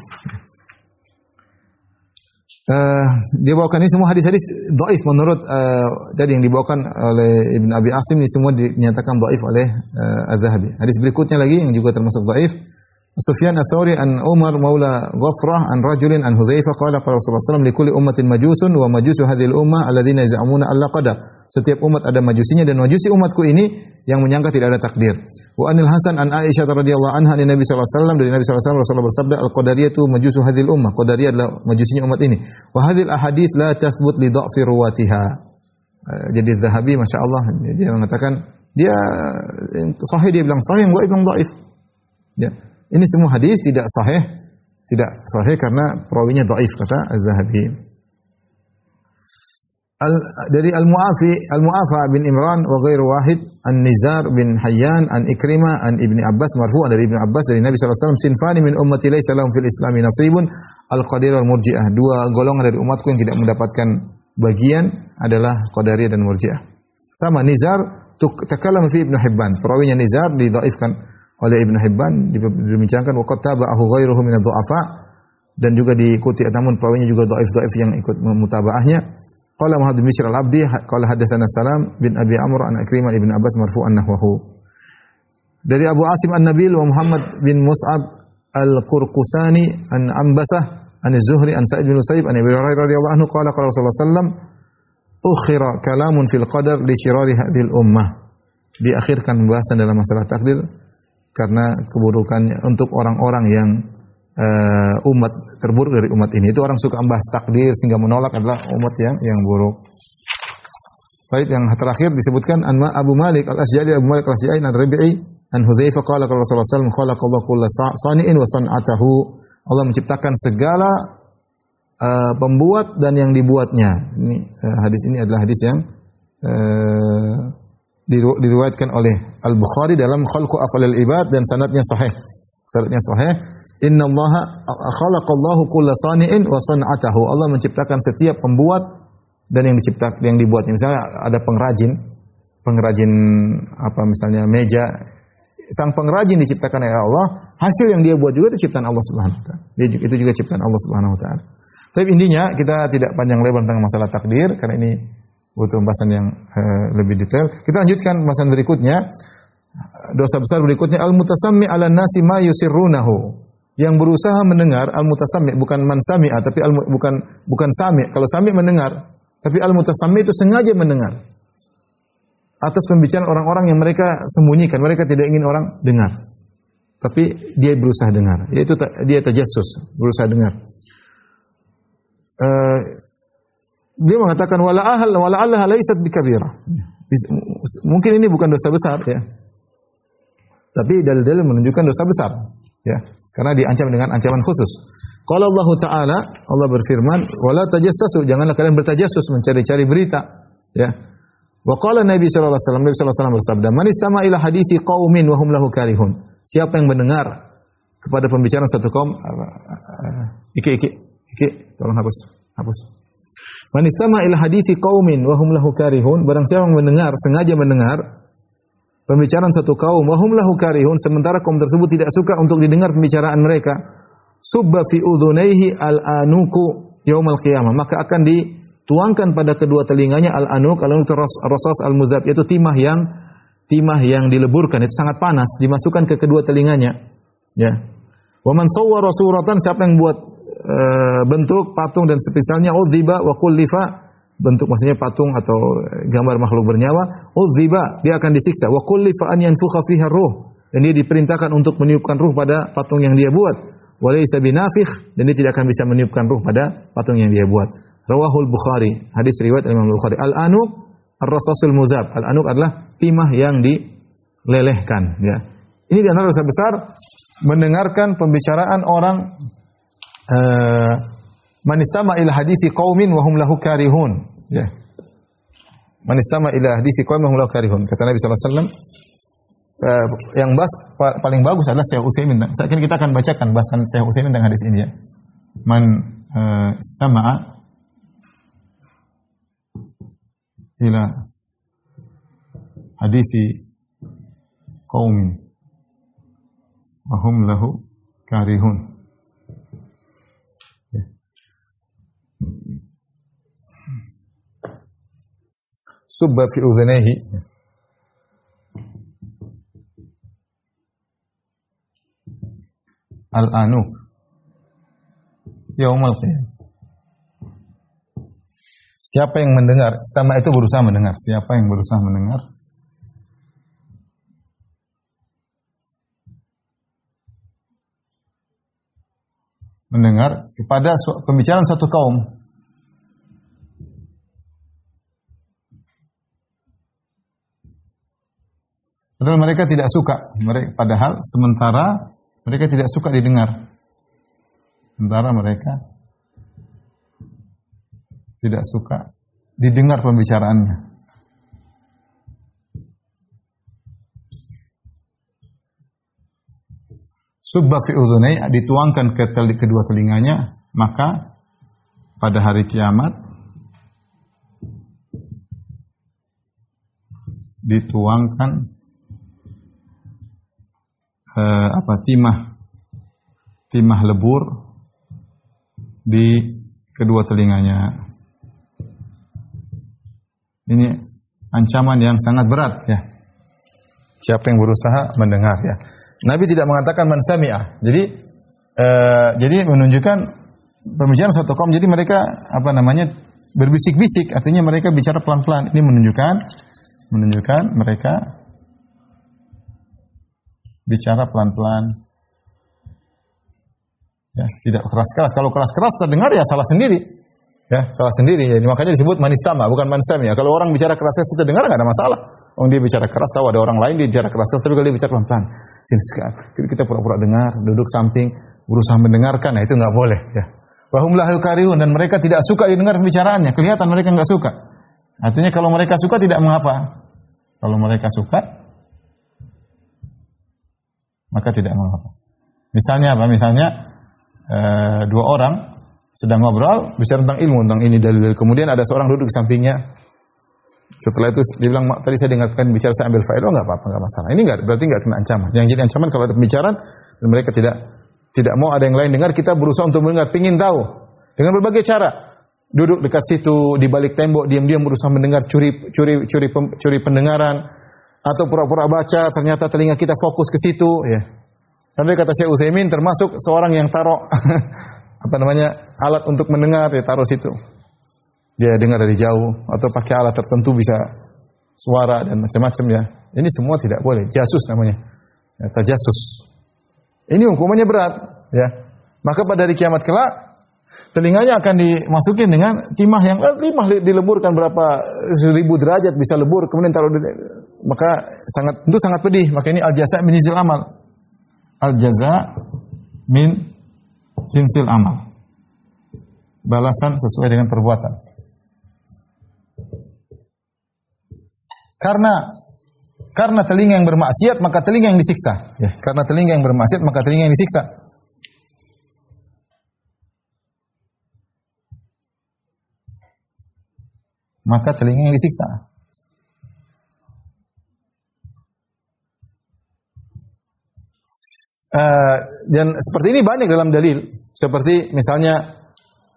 Dia bawakan ini semua hadis-hadis dhaif menurut tadi yang dibawakan oleh Ibn Abi Asim, ini semua dinyatakan dhaif oleh Az-Zahabi. Hadis berikutnya lagi yang juga termasuk dhaif, Sufyan Ats-Tsauri an Umar maula Ghafrah an rajulin an Hudzaifah qala qala Rasulullah sallallahu alaihi wasallam likulli ummatin majusun wa majusu hadhil ummah alladziina yaz'amuna alla qadar. Setiap umat ada majusinya, dan majusi umatku ini yang menyangka tidak ada takdir. Wa anil Hasan an Aisyah radhiyallahu anha dari Nabi sallallahu alaihi wasallam, dari Nabi sallallahu alaihi wasallam Rasulullah bersabda, al-qadariyatu majusu hadhil ummah. Qadariyah adalah majusinya umat ini. Wa hadhil ahadits la tathbut li dha'fi ruwatiha. Jadi Zahabi masyaallah dia mengatakan dia sahih, dia bilang sahih, yang dhaif bilang dhaif. Ya. Ini semua hadis tidak sahih karena perawinya dhaif, kata Az-Zahabi. Dari Al-Mu'afa bin Imran wa ghairu wahid an Nizar bin Hayyan an Ikrimah an Ibni Abbas marfu'an, dari Ibnu Abbas dari Nabi sallallahu alaihi wasallam, sinfani min ummati laysa lahum fil islami nasibun al-qadir wal murji'ah. 2 golongan dari umatku yang tidak mendapatkan bagian adalah qadariyah dan murji'ah. Sama Nizar takallama fi Ibnu Hibban, perawinya Nizar didhaifkan oleh Ibnu Hibban, dibincangkan waqad tabahu ghairuhu min ad-du'afa, dan juga diikuti, namun perawinya juga dhaif yang ikut mutabaahnya. Qala Muhammad bin Bishr al-Abdi qala hadatsana Salam bin Abi Amr an Ikrimah ibn Abbas marfu'an nahwahu. Dari Abu Asim An-Nabil wa Muhammad bin Mus'ab al-Qurqusani an Ambasah an Az-Zuhri an Sa'id bin Musayyib an Abi Hurairah radhiyallahu anhu qala qala Rasulullah sallallahu alaihi wasallam ukhira kalamun fil qadar li shirari hadhil ummah. Diakhirkan pembahasan dalam masalah takdir karena keburukannya untuk orang-orang yang umat terburuk dari umat ini. Itu orang suka membahas takdir sehingga menolak adalah umat yang buruk. Baik, yang terakhir disebutkan Abu Malik Al-Asjari, Abu Malik Al-Asjari an Rabi'i an Hudzaifah qala qala Rasulullah sallallahu alaihi wasallam khalaqallahu kulla sani'in wa san'atahu. Allah menciptakan segala pembuat dan yang dibuatnya. Ini hadis ini adalah hadis yang diriwayatkan oleh Al-Bukhari dalam Khalqu Af'alil Ibad, dan sanadnya sahih. Sanadnya sahih. Innallaha khalaqallahu kulla sani'in wa san'atahu. Allah menciptakan setiap pembuat dan yang dibuatnya. Misalnya ada pengrajin misalnya meja. Sang pengrajin diciptakan oleh Allah, hasil yang dia buat juga itu ciptaan Allah Subhanahu wa taala. Itu juga ciptaan Allah Subhanahu wa taala. Tapi intinya kita tidak panjang lebar tentang masalah takdir karena ini butuh pembahasan yang lebih detail. Kita lanjutkan pembahasan berikutnya. Dosa besar berikutnya al-mutasammi 'alan nasi ma yusirrunahu. Yang berusaha mendengar, al-mutasammi bukan man sami'a, tapi bukan sami'. Kalau sami' mendengar, tapi al-mutasammi itu sengaja mendengar atas pembicaraan orang-orang yang mereka sembunyikan, mereka tidak ingin orang dengar. Tapi dia berusaha dengar, yaitu dia tajassus, berusaha dengar. Dia mengatakan wala Allah laysat bikabirah. Mungkin ini bukan dosa besar ya. Tapi dalil-dalil menunjukkan dosa besar ya. Karena diancam dengan ancaman khusus. Qala Allah Ta'ala, Allah berfirman, "Wala tajassasu", janganlah kalian bertajassus mencari-cari berita, ya. Wa qala Nabi sallallahu alaihi wasallam bersabda, "Man istama'a ila hadithi qaumin wa hum lahu karihun." Siapa yang mendengar kepada pembicaraan satu kaum, iki, tolong hapus. Man istama'a ila hadithi qaumin wa hum lahu karihun, barang siapa yang mendengar, sengaja mendengar pembicaraan satu kaum, wahum lahu karihun, sementara kaum tersebut tidak suka untuk didengar pembicaraan mereka, subba fi udhunaihi al-anuku yaumal qiyamah, maka akan dituangkan pada kedua telinganya al-anuk rasas al-mudhab, yaitu timah yang dileburkan, itu sangat panas, dimasukkan ke kedua telinganya, ya. Wa man sawwara suratan, siapa yang buat bentuk patung dan semisalnya, udhiba wa kullifa, bentuk maksudnya patung atau gambar makhluk bernyawa, udhiba, dia akan disiksa, wa kullifa an yanfukha fiha ruh, dan dia diperintahkan untuk meniupkan ruh pada patung yang dia buat, wa laysa binafikh, dan dia tidak akan bisa meniupkan ruh pada patung yang dia buat. Rawahul Bukhari, hadis riwayat Imam Bukhari. Al-anuk ar-rasasul mudhab, al-anuk adalah timah yang dilelehkan, ya. Ini di antara dosa besar, mendengarkan pembicaraan orang Man istama ila hadithi qaumin wa hum lahu karihun. Ya. Man istama ila hadithi qaumin wa hum lahu karihun. Kata Nabi sallallahu alaihi wasallam, yang paling bagus adalah Syekh Utsaimin. Sekarang kita akan bacakan bahasan Syekh Utsaimin tentang hadis ini ya. Man istama'a ila hadithi qaumin wa hum lahu karihun. Subba fi udhunayhi al-anuk yaumal qiyamah. Siapa yang mendengar, istama itu berusaha mendengar. Siapa yang berusaha mendengar kepada pembicaraan suatu kaum, padahal mereka tidak suka, padahal sementara mereka tidak suka didengar. Sementara mereka tidak suka didengar pembicaraannya. Subba fi udhunai, dituangkan ke kedua telinganya, maka pada hari kiamat dituangkan timah lebur di kedua telinganya. Ini ancaman yang sangat berat ya. Siapa yang berusaha mendengar ya. Nabi tidak mengatakan man sami'ah. Jadi menunjukkan pembicaraan satu kaum, jadi mereka berbisik-bisik, artinya mereka bicara pelan-pelan. Ini menunjukkan mereka bicara pelan-pelan. Ya, tidak keras-keras. Kalau keras-keras terdengar ya salah sendiri. Ya, salah sendiri. Jadi makanya disebut manistama, bukan mansam ya. Kalau orang bicara keras-keras terdengar enggak ada masalah. Orang dia bicara keras, tahu ada orang lain dia bicara keras, tapi kalau dia bicara pelan-pelan, kita pura-pura dengar, duduk samping, berusaha mendengarkan, nah itu enggak boleh ya. Wa hum lahu karihun, dan mereka tidak suka didengar pembicaraannya. Kelihatan mereka enggak suka. Artinya kalau mereka suka tidak mengapa. Kalau mereka suka maka tidak mengapa. Misalnya apa? Misalnya dua orang sedang ngobrol bicara tentang ilmu, tentang ini dalil. Kemudian ada seorang duduk di sampingnya. Setelah itu dia bilang, tadi saya dengarkan bicara, saya ambil faedah. Enggak apa-apa, enggak masalah. Ini berarti enggak kena ancaman. Yang jadi ancaman kalau ada pembicaraan dan mereka tidak mau ada yang lain dengar, kita berusaha untuk mendengar, pengin tahu dengan berbagai cara. Duduk dekat situ, di balik tembok, diam-diam berusaha mendengar, curi pendengaran, atau pura-pura baca, ternyata telinga kita fokus ke situ ya. Sampai kata Syekh Utsaimin termasuk seorang yang taruh alat untuk mendengar, dia taruh situ. Dia dengar dari jauh atau pakai alat tertentu bisa suara dan macam-macam ya. Ini semua tidak boleh. Jasus namanya. Ya, tajasus. Ini hukumannya berat ya. Maka pada hari kiamat kelak telinganya akan dimasukin dengan timah yang dileburkan berapa 1000 derajat bisa lebur, kemudian taruh maka sangat pedih. Maka ini al-jaza' min jinsil amal. Al-jaza' min jinsil amal. Balasan sesuai dengan perbuatan. Karena telinga yang bermaksiat maka telinga yang disiksa. Ya, karena telinga yang bermaksiat maka telinga yang disiksa. Maka telinga yang disiksa. Dan seperti ini banyak dalam dalil. Seperti misalnya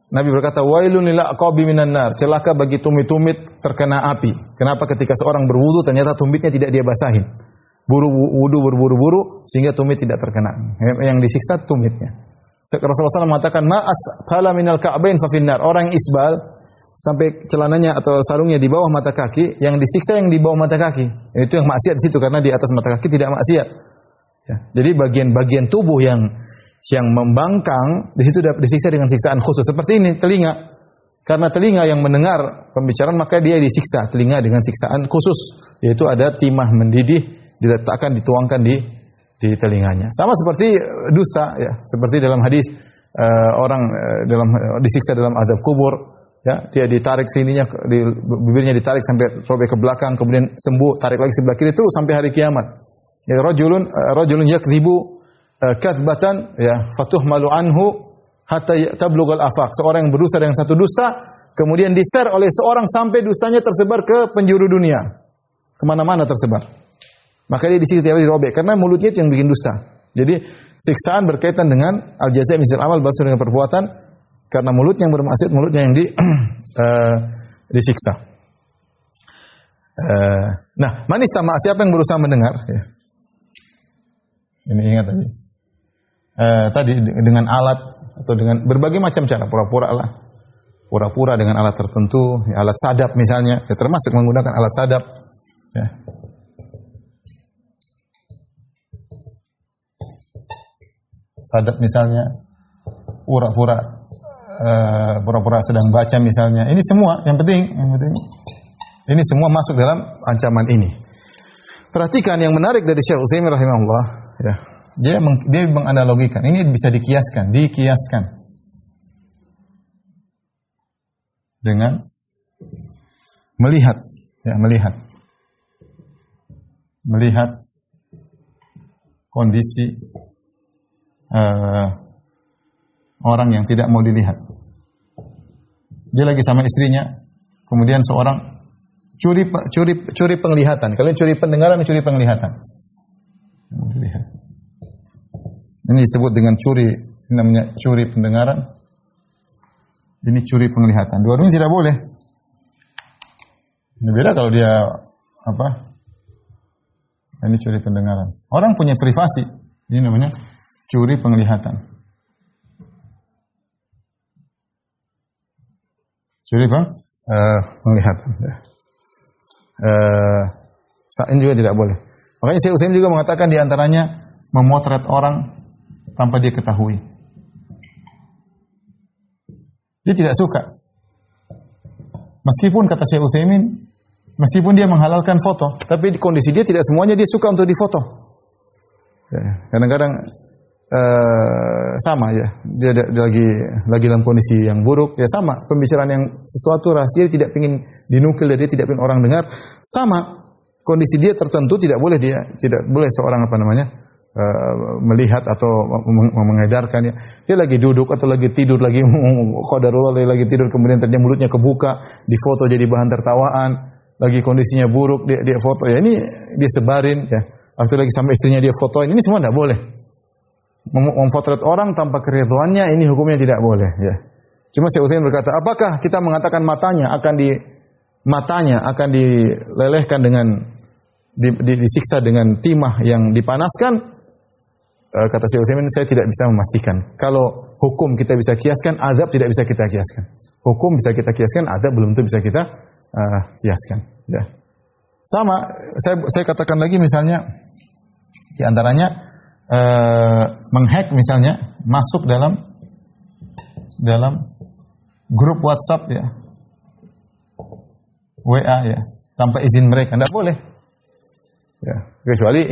Nabi berkata, wailun lil aqabi minan nar, celaka bagi tumit-tumit terkena api. Kenapa? Ketika seorang berwudu ternyata tumitnya tidak dia basahin. Berburu-buru sehingga tumit tidak terkena. Yang disiksa tumitnya. Rasulullah SAW mengatakan, ma asfala minal ka'bain fa finnar. Orang yang isbal sampai celananya atau sarungnya di bawah mata kaki, yang disiksa yang di bawah mata kaki. Itu yang maksiat di situ, karena di atas mata kaki tidak maksiat. Ya. Jadi bagian-bagian tubuh yang membangkang di situ disiksa dengan siksaan khusus. Seperti ini telinga. Karena telinga yang mendengar pembicaraan maka dia disiksa telinga dengan siksaan khusus, yaitu ada timah mendidih diletakkan dituangkan di telinganya. Sama seperti dusta ya, seperti dalam hadis orang disiksa dalam azab kubur, ya, dia ditarik sininya, bibirnya ditarik sampai robek ke belakang, kemudian sembuh, tarik lagi sebelah kiri terus sampai hari kiamat. Ya, rajulun yakdzibu kadzbatan, ya, fatuhmalu anhu hatta tablughal afaq. Seorang yang berdusta dengan satu dusta, kemudian di-share oleh seorang sampai dustanya tersebar ke penjuru dunia. Kemana-mana tersebar. Maka dia disiksa dirobek karena mulutnya itu yang bikin dusta. Jadi siksaan berkaitan dengan al-jazaa' misal amal, balas dengan perbuatan, karena mulutnya yang bermaksiat, mulutnya yang disiksa. Nah, man istama'a, siapa yang berusaha mendengar, ya. Ini ingat tadi. Tadi dengan alat atau dengan berbagai macam cara, pura-pura dengan alat tertentu, ya, alat sadap misalnya, ya, termasuk menggunakan alat sadap, ya. Sadap misalnya, pura-pura sedang baca misalnya. Ini semua yang penting ini semua masuk dalam ancaman ini. Perhatikan yang menarik dari Syekh Utsaimin rahimahullah, ya. Dia menganalogikan. Ini bisa dikiaskan dengan melihat kondisi orang yang tidak mau dilihat. Dia lagi sama istrinya, kemudian seorang curi penglihatan. Kalian curi pendengaran, curi penglihatan. Ini disebut dengan curi, namanya curi pendengaran. Ini curi penglihatan. Dua-duanya tidak boleh. Ini beda kalau dia ini curi pendengaran. Orang punya privasi. Ini namanya curi penglihatan. Curi penglihatan. Ini juga tidak boleh. Makanya Syekh Utsaimin juga mengatakan di antaranya memotret orang tanpa dia ketahui. Dia tidak suka. Meskipun kata Syekh Utsaimin, meskipun dia menghalalkan foto, tapi di kondisi dia tidak semuanya dia suka untuk difoto. Ya, kadang-kadang sama ya, dia lagi dalam kondisi yang buruk, ya sama, pembicaraan yang sesuatu rahasia dia tidak ingin dinukil, dia tidak ingin orang dengar, sama kondisi dia tertentu tidak boleh seorang melihat atau mengedarkan ya. Dia lagi duduk atau lagi tidur, lagi qadarullah lagi tidur, kemudian ternyata mulutnya kebuka, difoto jadi bahan tertawaan, lagi kondisinya buruk dia foto ya, ini dia sebarin ya. Waktu lagi sama istrinya dia fotoin, ini semua tidak boleh. Memfotret orang tanpa keridhaannya, ini hukumnya tidak boleh ya. Cuma Syekh Utsaimin berkata, apakah kita mengatakan matanya akan dilelehkan dengan disiksa dengan timah yang dipanaskan? Kata Syekh Utsaimin, saya tidak bisa memastikan. Kalau hukum kita bisa kiaskan, azab tidak bisa kita kiaskan. Hukum bisa kita kiaskan, azab belum tentu bisa kita kiaskan ya. Sama saya katakan lagi misalnya di antaranya menghack misalnya, masuk dalam grup WhatsApp ya, WA ya, tanpa izin mereka, tidak boleh. Ya, kecuali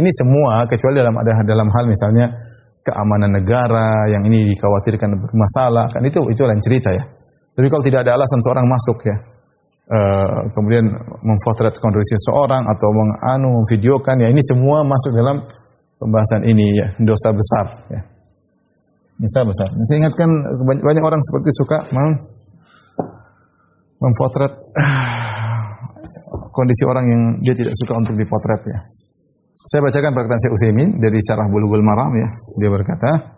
dalam hal misalnya keamanan negara yang ini dikhawatirkan bermasalah, kan itu lain cerita ya. Tapi kalau tidak ada alasan seorang masuk ya, kemudian memfotret kondisi seorang atau memvideokan ya, ini semua masuk dalam pembahasan ini ya, dosa besar ya. Dosa besar. Saya ingatkan banyak orang seperti suka memfotret kondisi orang yang dia tidak suka untuk dipotret ya. Saya bacakan perkataan Syekh Utsaimin dari Syarah Bulughul Maram ya. Dia berkata,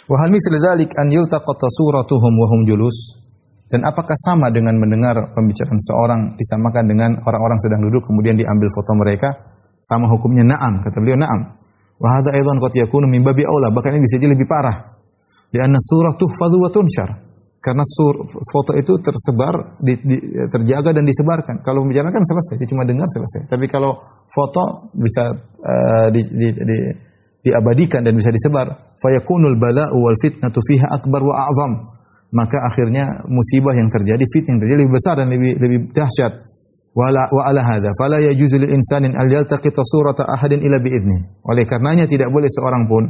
"Wa hal mithlu dzalik an yultaqata suratuhum wa hum julus?" Dan apakah sama dengan mendengar pembicaraan seorang disamakan dengan orang-orang sedang duduk kemudian diambil foto mereka? Sama hukumnya, na'am, kata beliau, na'am. Wa hadza aidan qad yakunu min babi aula, bahkan ini bisa jadi lebih parah. Di anna surah tuhfadhu wa tunshar. Karena foto itu tersebar, terjaga dan disebarkan. Kalau pembicaraan kan selesai, dia cuma dengar selesai. Tapi kalau foto bisa diabadikan dan bisa disebar, fayakunul bala'u wal fitnatu fiha akbar wa a'zam. Maka akhirnya musibah yang terjadi, fitnah yang terjadi lebih besar dan lebih dahsyat. Wa ala hadza fala yajuzu lil insanin al yaltaqita surata ahadin illa bi idni. Oleh karenanya tidak boleh seorang pun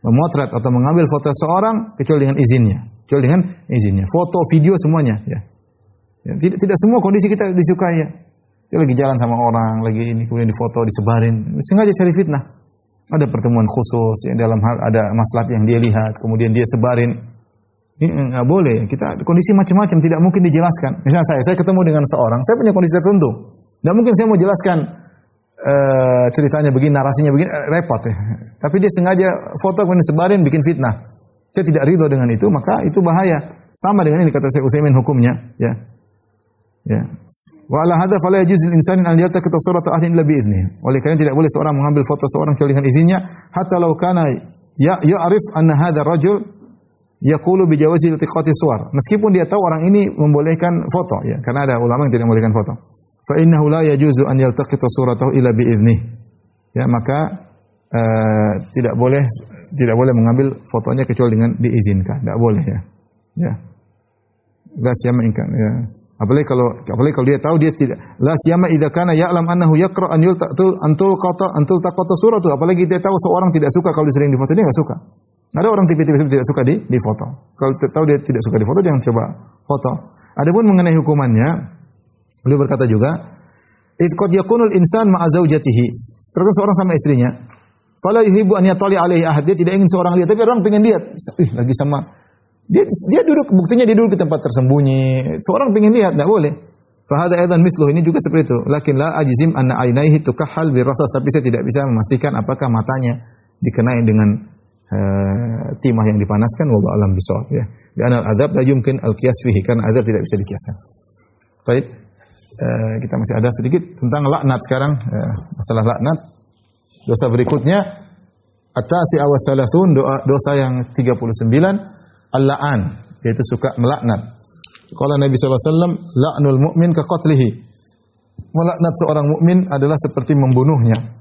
memotret atau mengambil foto seorang kecuali dengan izinnya. Foto, video semuanya, ya. Ya, tidak semua kondisi kita disukai, ya. Dia lagi jalan sama orang, lagi ini kemudian difoto, disebarin, sengaja cari fitnah. Ada pertemuan khusus, ya, dalam hal ada maslahat yang dia lihat, kemudian dia sebarin. Ini enggak boleh. Kita kondisi macam-macam tidak mungkin dijelaskan. Misalnya saya ketemu dengan seorang, saya punya kondisi tertentu. Tidak mungkin saya mau jelaskan ceritanya begini, narasinya begini, repot ya. Tapi dia sengaja foto kemudian sebarin, bikin fitnah. Saya tidak ridho dengan itu, maka itu bahaya. Sama dengan ini kata Syekh Utsaimin hukumnya, ya. Ya. Wa ala hadza fala yajuzul insani an yaltaqita surata ahlin illa bi idzni. Oleh karena tidak boleh seorang mengambil foto seorang kecuali dengan izinnya, hatta law kana ya'rif anna hadha rajul yaqulu bi jawazi iltiqati suwar. Meskipun dia tahu orang ini membolehkan foto, ya, karena ada ulama yang tidak membolehkan foto. Fa innahu la yajuzu an yaltaqita suratahu illa bi idzni. Ya, maka tidak boleh mengambil fotonya kecuali dengan diizinkan. Tidak boleh, ya. Ya. La siyama in kan, ya. Apalagi kalau dia tahu dia tidak, la siyama idza kana ya'lam annahu yaqra an tultaqata suratu, apalagi dia tahu seorang tidak suka kalau sering difoto, dia enggak suka. Ada orang tipe-tipe tidak suka di foto. Kalau tahu dia tidak suka di foto, jangan coba foto. Adapun mengenai hukumannya, beliau berkata juga, qad yakunul insan ma'a zaujatihi. Terkadang seorang sama istrinya, fala yuhibbu an yatali alaihi ahad, dia tidak ingin seorang lihat, tapi orang pengen lihat. Lagi sama dia duduk, buktinya dia duduk di tempat tersembunyi. Seorang pengen lihat, enggak boleh. Fa hadza aidan mithluhu, ini juga seperti itu. Lakin la ajzim anna ainaihi tukahhal bi rasas, tapi saya tidak bisa memastikan apakah matanya dikenai dengan timah yang dipanaskan, wallahu alam bisawab, ya. Di anal adzab la yumkin al-qiyas fihi, karena azab tidak bisa dikiaskan. Baik. Kita masih ada sedikit tentang laknat sekarang, masalah laknat. Dosa berikutnya at-tasi'a wa thalathun, dosa yang 39, al-la'an, yaitu suka melaknat. Qala Nabi sallallahu alaihi wasallam, la'nul mu'min ka qatlihi. Melaknat seorang mukmin adalah seperti membunuhnya.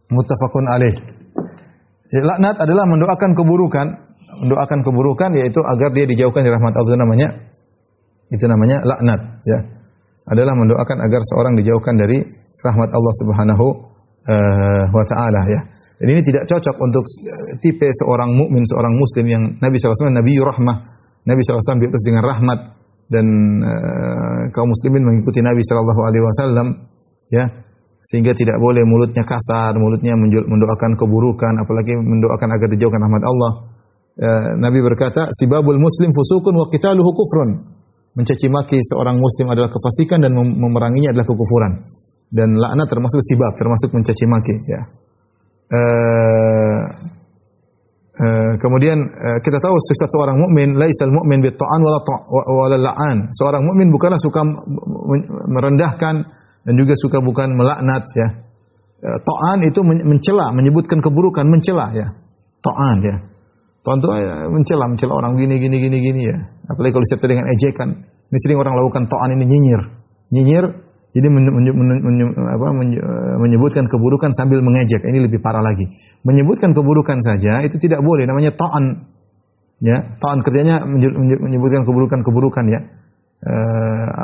Muttafaqun alaih. Ya, laknat adalah mendoakan keburukan yaitu agar dia dijauhkan dari rahmat Allah, itu namanya laknat, ya. Adalah mendoakan agar seorang dijauhkan dari rahmat Allah Subhanahu wa taala, ya. Dan ini tidak cocok untuk tipe seorang mukmin, seorang muslim yang Nabi sallallahu alaihi wasallam Nabi rahmah. Nabi sallallahu alaihi wasallam diutus dengan rahmat dan kaum muslimin mengikuti Nabi sallallahu alaihi wasallam, ya. Sehingga tidak boleh mulutnya kasar, mulutnya mendoakan keburukan, apalagi mendoakan agar dijauhkan rahmat Allah. Nabi berkata, sibabul muslim fusukun wa qitaluhu kufrun. Mencaci maki seorang muslim adalah kefasikan dan memeranginya adalah kekufuran. Dan laknat termasuk sibab, termasuk mencaci maki, ya. Kemudian kita tahu sifat seorang mukmin, laisal mu'min bit ta'an wala la'an. Seorang mukmin bukanlah suka merendahkan dan juga suka bukan melaknat, ya. Ta'an itu mencela, menyebutkan keburukan, mencela, ya. Ta'an, ya. Ta'an itu mencela orang gini ya. Apalagi kalau disertai dengan ejekan. Ini sering orang lakukan ta'an ini, nyinyir. Jadi menyebutkan keburukan sambil mengejek. Ini lebih parah lagi. Menyebutkan keburukan saja itu tidak boleh, namanya ta'an. Ya, ta'an kerjanya menyebutkan keburukan, ya.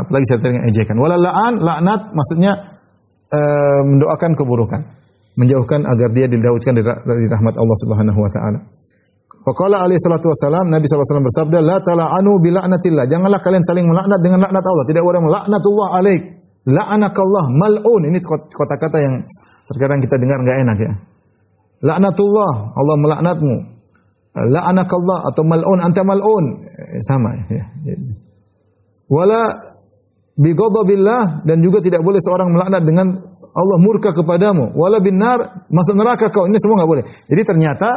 Apalagi serta dengan ejekan. Walala'an, laknat maksudnya mendoakan keburukan, menjauhkan agar dia dijauhkan dari rahmat Allah Subhanahu wa taala. Faqala alaihi salatu wasalam, Nabi sallallahu alaihi wasallam bersabda, la tala'anu bi la'natillah. Janganlah kalian saling melaknat dengan laknat Allah. Tidak boleh melaknatullah alaik. La'anakallah mal'un. Ini kata-kata yang terkadang kita dengar enggak enak, ya. Laknatullah, Allah melaknatmu. La'anakallah atau mal'un, anta mal'un. Sama, ya. Wala bi ghadabillah, dan juga tidak boleh seorang melaknat dengan Allah murka kepadamu. Wala bin nar, masuk neraka kau. Ini semua enggak boleh. Jadi ternyata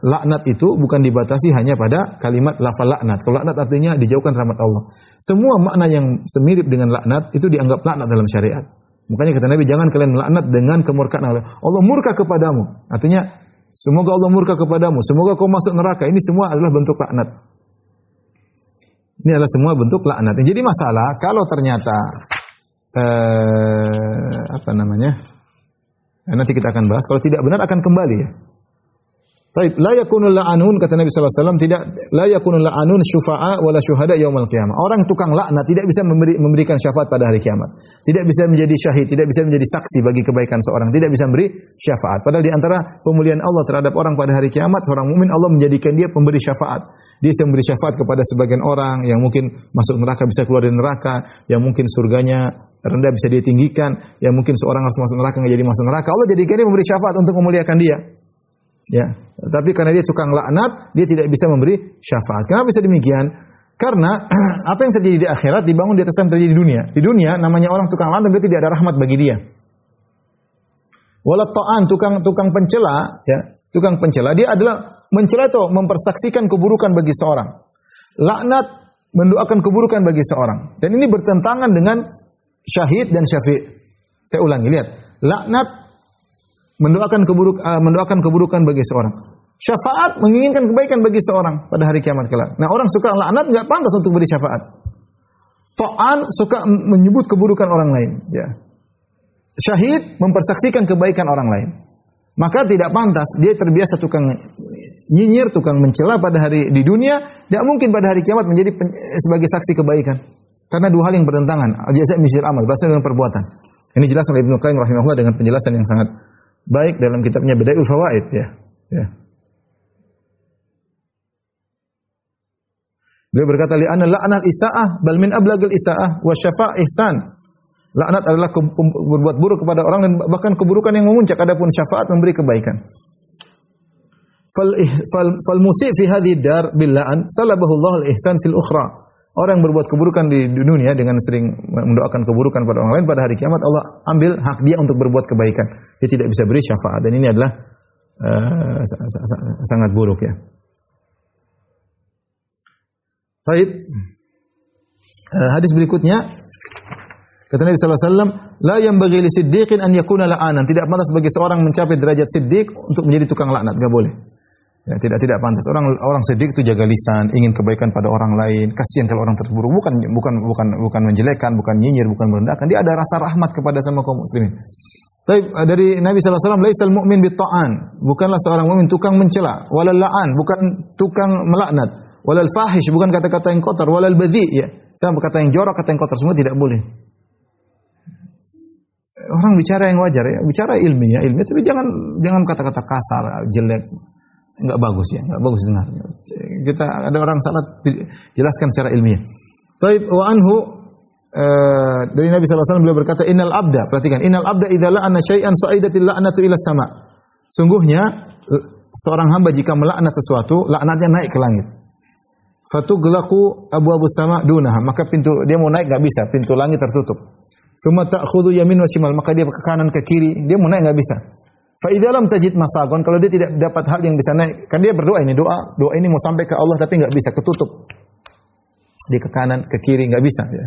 laknat itu bukan dibatasi hanya pada kalimat lafal laknat. Kalau laknat artinya dijauhkan rahmat Allah. Semua makna yang semirip dengan laknat itu dianggap laknat dalam syariat. Makanya kata Nabi, jangan kalian melaknat dengan kemurkaan Allah. Allah murka kepadamu. Artinya semoga Allah murka kepadamu, semoga kau masuk neraka. Ini semua adalah bentuk laknat. Ini adalah semua bentuk laknat. Jadi masalah kalau ternyata nanti kita akan bahas, kalau tidak benar akan kembali, ya. Taib, la yakunul la'anun, kata Nabi sallallahu alaihi wasallam, tidak, la yakunul la'anun syufa'a wala syuhada yaumil qiyamah. Orang tukang laknat tidak bisa memberikan syafaat pada hari kiamat. Tidak bisa menjadi syahid, tidak bisa menjadi saksi bagi kebaikan seorang, tidak bisa memberi syafaat. Padahal di antara pemuliaan Allah terhadap orang pada hari kiamat, seorang mukmin Allah menjadikan dia pemberi syafaat. Dia bisa memberi syafaat kepada sebagian orang yang mungkin masuk neraka bisa keluar dari neraka, yang mungkin surganya rendah bisa dia tinggikan, yang mungkin seorang harus masuk neraka enggak jadi masuk neraka. Allah jadikan dia memberi syafaat untuk memuliakan dia. Ya, tapi karena dia tukang laknat, dia tidak bisa memberi syafaat. Kenapa bisa demikian? Karena apa yang terjadi di akhirat dibangun di atas yang terjadi di dunia. Di dunia namanya orang tukang laknat, berarti tidak ada rahmat bagi dia. Walat ta'an, tukang pencela, ya, tukang pencela, dia adalah mencela itu mempersaksikan keburukan bagi seorang. Laknat mendoakan keburukan bagi seorang. Dan ini bertentangan dengan syahid dan syafi'. Saya ulangi, lihat. Laknat mendoakan keburukan bagi seorang. Syafaat menginginkan kebaikan bagi seorang pada hari kiamat kelak. Nah, orang suka laknat enggak pantas untuk beri syafaat. Ta'an suka menyebut keburukan orang lain, ya. Syahid mempersaksikan kebaikan orang lain. Maka tidak pantas, dia terbiasa tukang nyinyir, tukang mencela pada hari di dunia, tidak mungkin pada hari kiamat menjadi sebagai saksi kebaikan. Karena dua hal yang bertentangan, al-jaza' min jinsil amal, balas dengan perbuatan. Ini jelas oleh Ibnu Qayyim rahimahullah dengan penjelasan yang sangat baik dalam kitabnya Bada'iul Fawaid, ya. Ya. Beliau berkata, li'anna la'nal isa'ah bal min ablagil isa'ah wa syafa' ihsan. Laknat adalah berbuat buruk kepada orang dan bahkan keburukan yang memuncak, adapun syafaat memberi kebaikan. Fal musi' fi hadhihi dar bil la'an salabahu Allah al-ihsan fil ukhra. Orang yang berbuat keburukan di dunia dengan sering mendoakan keburukan pada orang lain, pada hari kiamat Allah ambil hak dia untuk berbuat kebaikan. Dia tidak bisa beri syafaat, dan ini adalah sangat buruk, ya. Baik. Hadis berikutnya kata Nabi sallallahu alaihi wasallam, la yanbaghi li siddiqin an yakuna la'anan. Tidak pantas bagi seorang mencapai derajat siddiq untuk menjadi tukang laknat, enggak boleh. Ya, tidak pantas. Orang siddiq itu jaga lisan, ingin kebaikan pada orang lain. Kasihan kalau orang terburuk, bukan menjelekkan, bukan nyinyir, bukan merendahkan. Dia ada rasa rahmat kepada sama kaum muslimin. Tapi dari Nabi sallallahu alaihi wasallam, laisal mu'min bit-ta'an. Bukanlah seorang mukmin tukang mencela, walal la'an, bukan tukang melaknat, walal fahish, bukan kata-kata yang kotor, walal badhi, ya. Sama kata yang jorok, kata yang kotor, semua tidak boleh. Orang bicara yang wajar, ya, bicara ilmiah, tapi jangan kata-kata kasar, jelek. Enggak bagus, ya, enggak bagus dengar. Kita ada orang salah jelaskan secara ilmiah. Taib wa anhu dari Nabi sallallahu alaihi wasallam beliau berkata, innal abda, perhatikan, innal abda idza la'ana syai'an sa'idatil la'natu ila sama. Sungguhnya seorang hamba jika melaknat sesuatu, laknatnya naik ke langit. Fatughlaqu abwabus sama dunaha, maka pintu dia mau naik enggak bisa, pintu langit tertutup. Tsumma ta'khudhu yamin wa shimal, maka dia ke kanan ke kiri, dia mau naik enggak bisa. Fa idza lam tajid masagon, kalau dia tidak dapat hal yang bisa naik, kan dia berdoa ini, doa ini mau sampai ke Allah tapi enggak bisa, ketutup. Dia ke kanan, ke kiri enggak bisa, ya.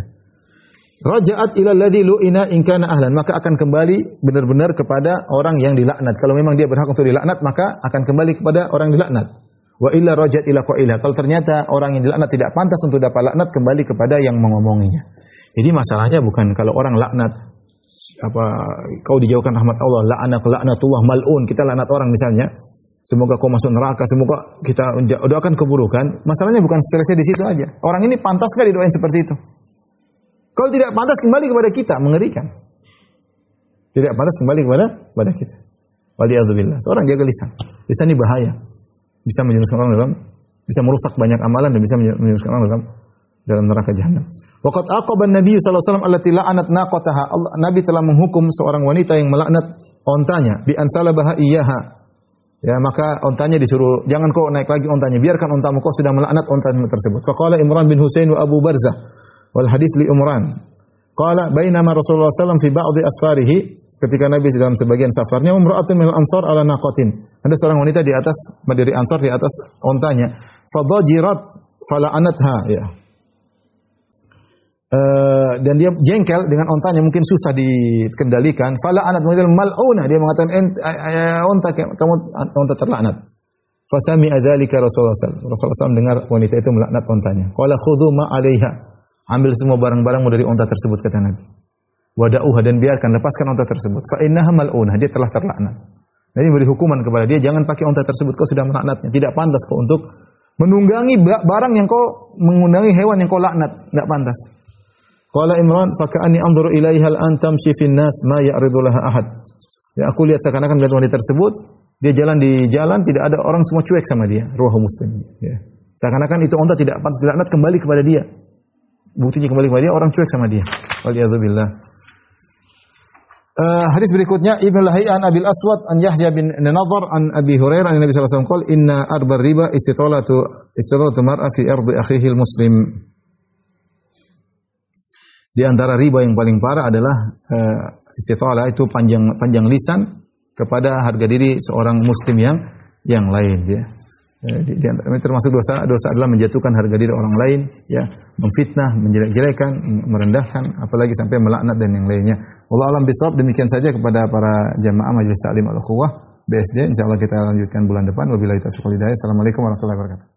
Raja'at ila alladhi lu'ina in kana ahlan, maka akan kembali benar-benar kepada orang yang dilaknat. Kalau memang dia berhak untuk dilaknat, maka akan kembali kepada orang yang dilaknat. Wa illa raja'at ila qailah, kalau ternyata orang yang dilaknat tidak pantas untuk dapat laknat, kembali kepada yang mengomonginya. Jadi masalahnya bukan kalau orang laknat, kau dijauhkan rahmat Allah, laknatullah mal'un, kita laknat orang misalnya, semoga kau masuk neraka, semoga kita doakan keburukan. Masalahnya bukan selesai di situ aja. Orang ini pantas enggak didoain seperti itu? Kalau tidak pantas, kembali kepada kita, mengerikan. Tidak pantas, kembali kepada kita. Waliyadzubillah. Seorang jaga lisan. Lisan ini bahaya. Bisa menjerumuskan orang bisa merusak banyak amalan dan bisa menjerumuskan orang dalam neraka jahanam. Waqad aqaba an-nabiy sallallahu alaihi wasallam allati la'anat naqataha. Nabi telah menghukum seorang wanita yang melaknat ontanya, bi ansalabaha iyyaha. Ya, maka ontanya disuruh, jangan kau naik lagi ontanya, biarkan ontamu, kau sudah melaknat ontamu tersebut. Faqala Imran bin Husain wa Abu Barzah wal hadits li Imran. Qala bainama Rasulullah sallallahu alaihi wasallam fi ba'dhi asfarihi, ketika Nabi dalam sebagian safarnya, imra'atun minal ansar ala naqatin. Ada seorang wanita di atas, dari Ansar di atas ontanya. Fadajirat fala'anatha, ya. Dan dia jengkel dengan ontanya, mungkin susah dikendalikan. Fala'anat mal'una, dia mengatakan onta kamu onta terlaknat. Fasami adzalika Rasulullah sallallahu alaihi wasallam dengar wanita itu melaknat ontanya. Qala khudhu ma 'alaiha, ambil semua barang-barangmu dari onta tersebut, kata Nabi. Wada'uha, dan biarkan, lepaskan onta tersebut. Fa innaha mal'una, dia telah terlaknat. Jadi beri hukuman kepada dia, jangan pakai unta tersebut, kau sudah melaknatnya. Tidak pantas kau untuk menunggangi barang yang kau mengundangi hewan yang kau laknat, enggak pantas. Qala Imran, fa ka'anni anzuru ilaiha al-an tamshi fin nas ma ya'ridu laha ahad. Ya, aku lihat seakan-akan melihat wanita tersebut, dia jalan di jalan, tidak ada orang, semua cuek sama dia. Riwayat Muslim. Ya. Seakan-akan itu unta tidak pantas dilaknat, kembali kepada dia. Buktinya kembali kepada dia, orang cuek sama dia. Waliyadzubillah. Hadis berikutnya Ibnu Lahiy an Abil Aswad an Yahya bin Nadhr an Abi Hurairah an Nabi sallallahu alaihi wasallam qala inna arbar riba istitolatu mar'a fi ardi akhihi muslim. Di antara riba yang paling parah adalah istitolah, itu panjang lisan kepada harga diri seorang muslim yang lain, ya. Di antara termasuk dosa adalah menjatuhkan harga diri orang lain, ya, memfitnah, menjelek-jelekan, merendahkan, apalagi sampai melaknat dan yang lainnya. Wallahu a'lam bishawab. Demikian saja kepada para jamaah Majelis Ta'lim Al-Ukhuwah BSD. Insyaallah kita lanjutkan bulan depan. Wabillahi taufiq wal hidayah. Assalamualaikum warahmatullahi wabarakatuh.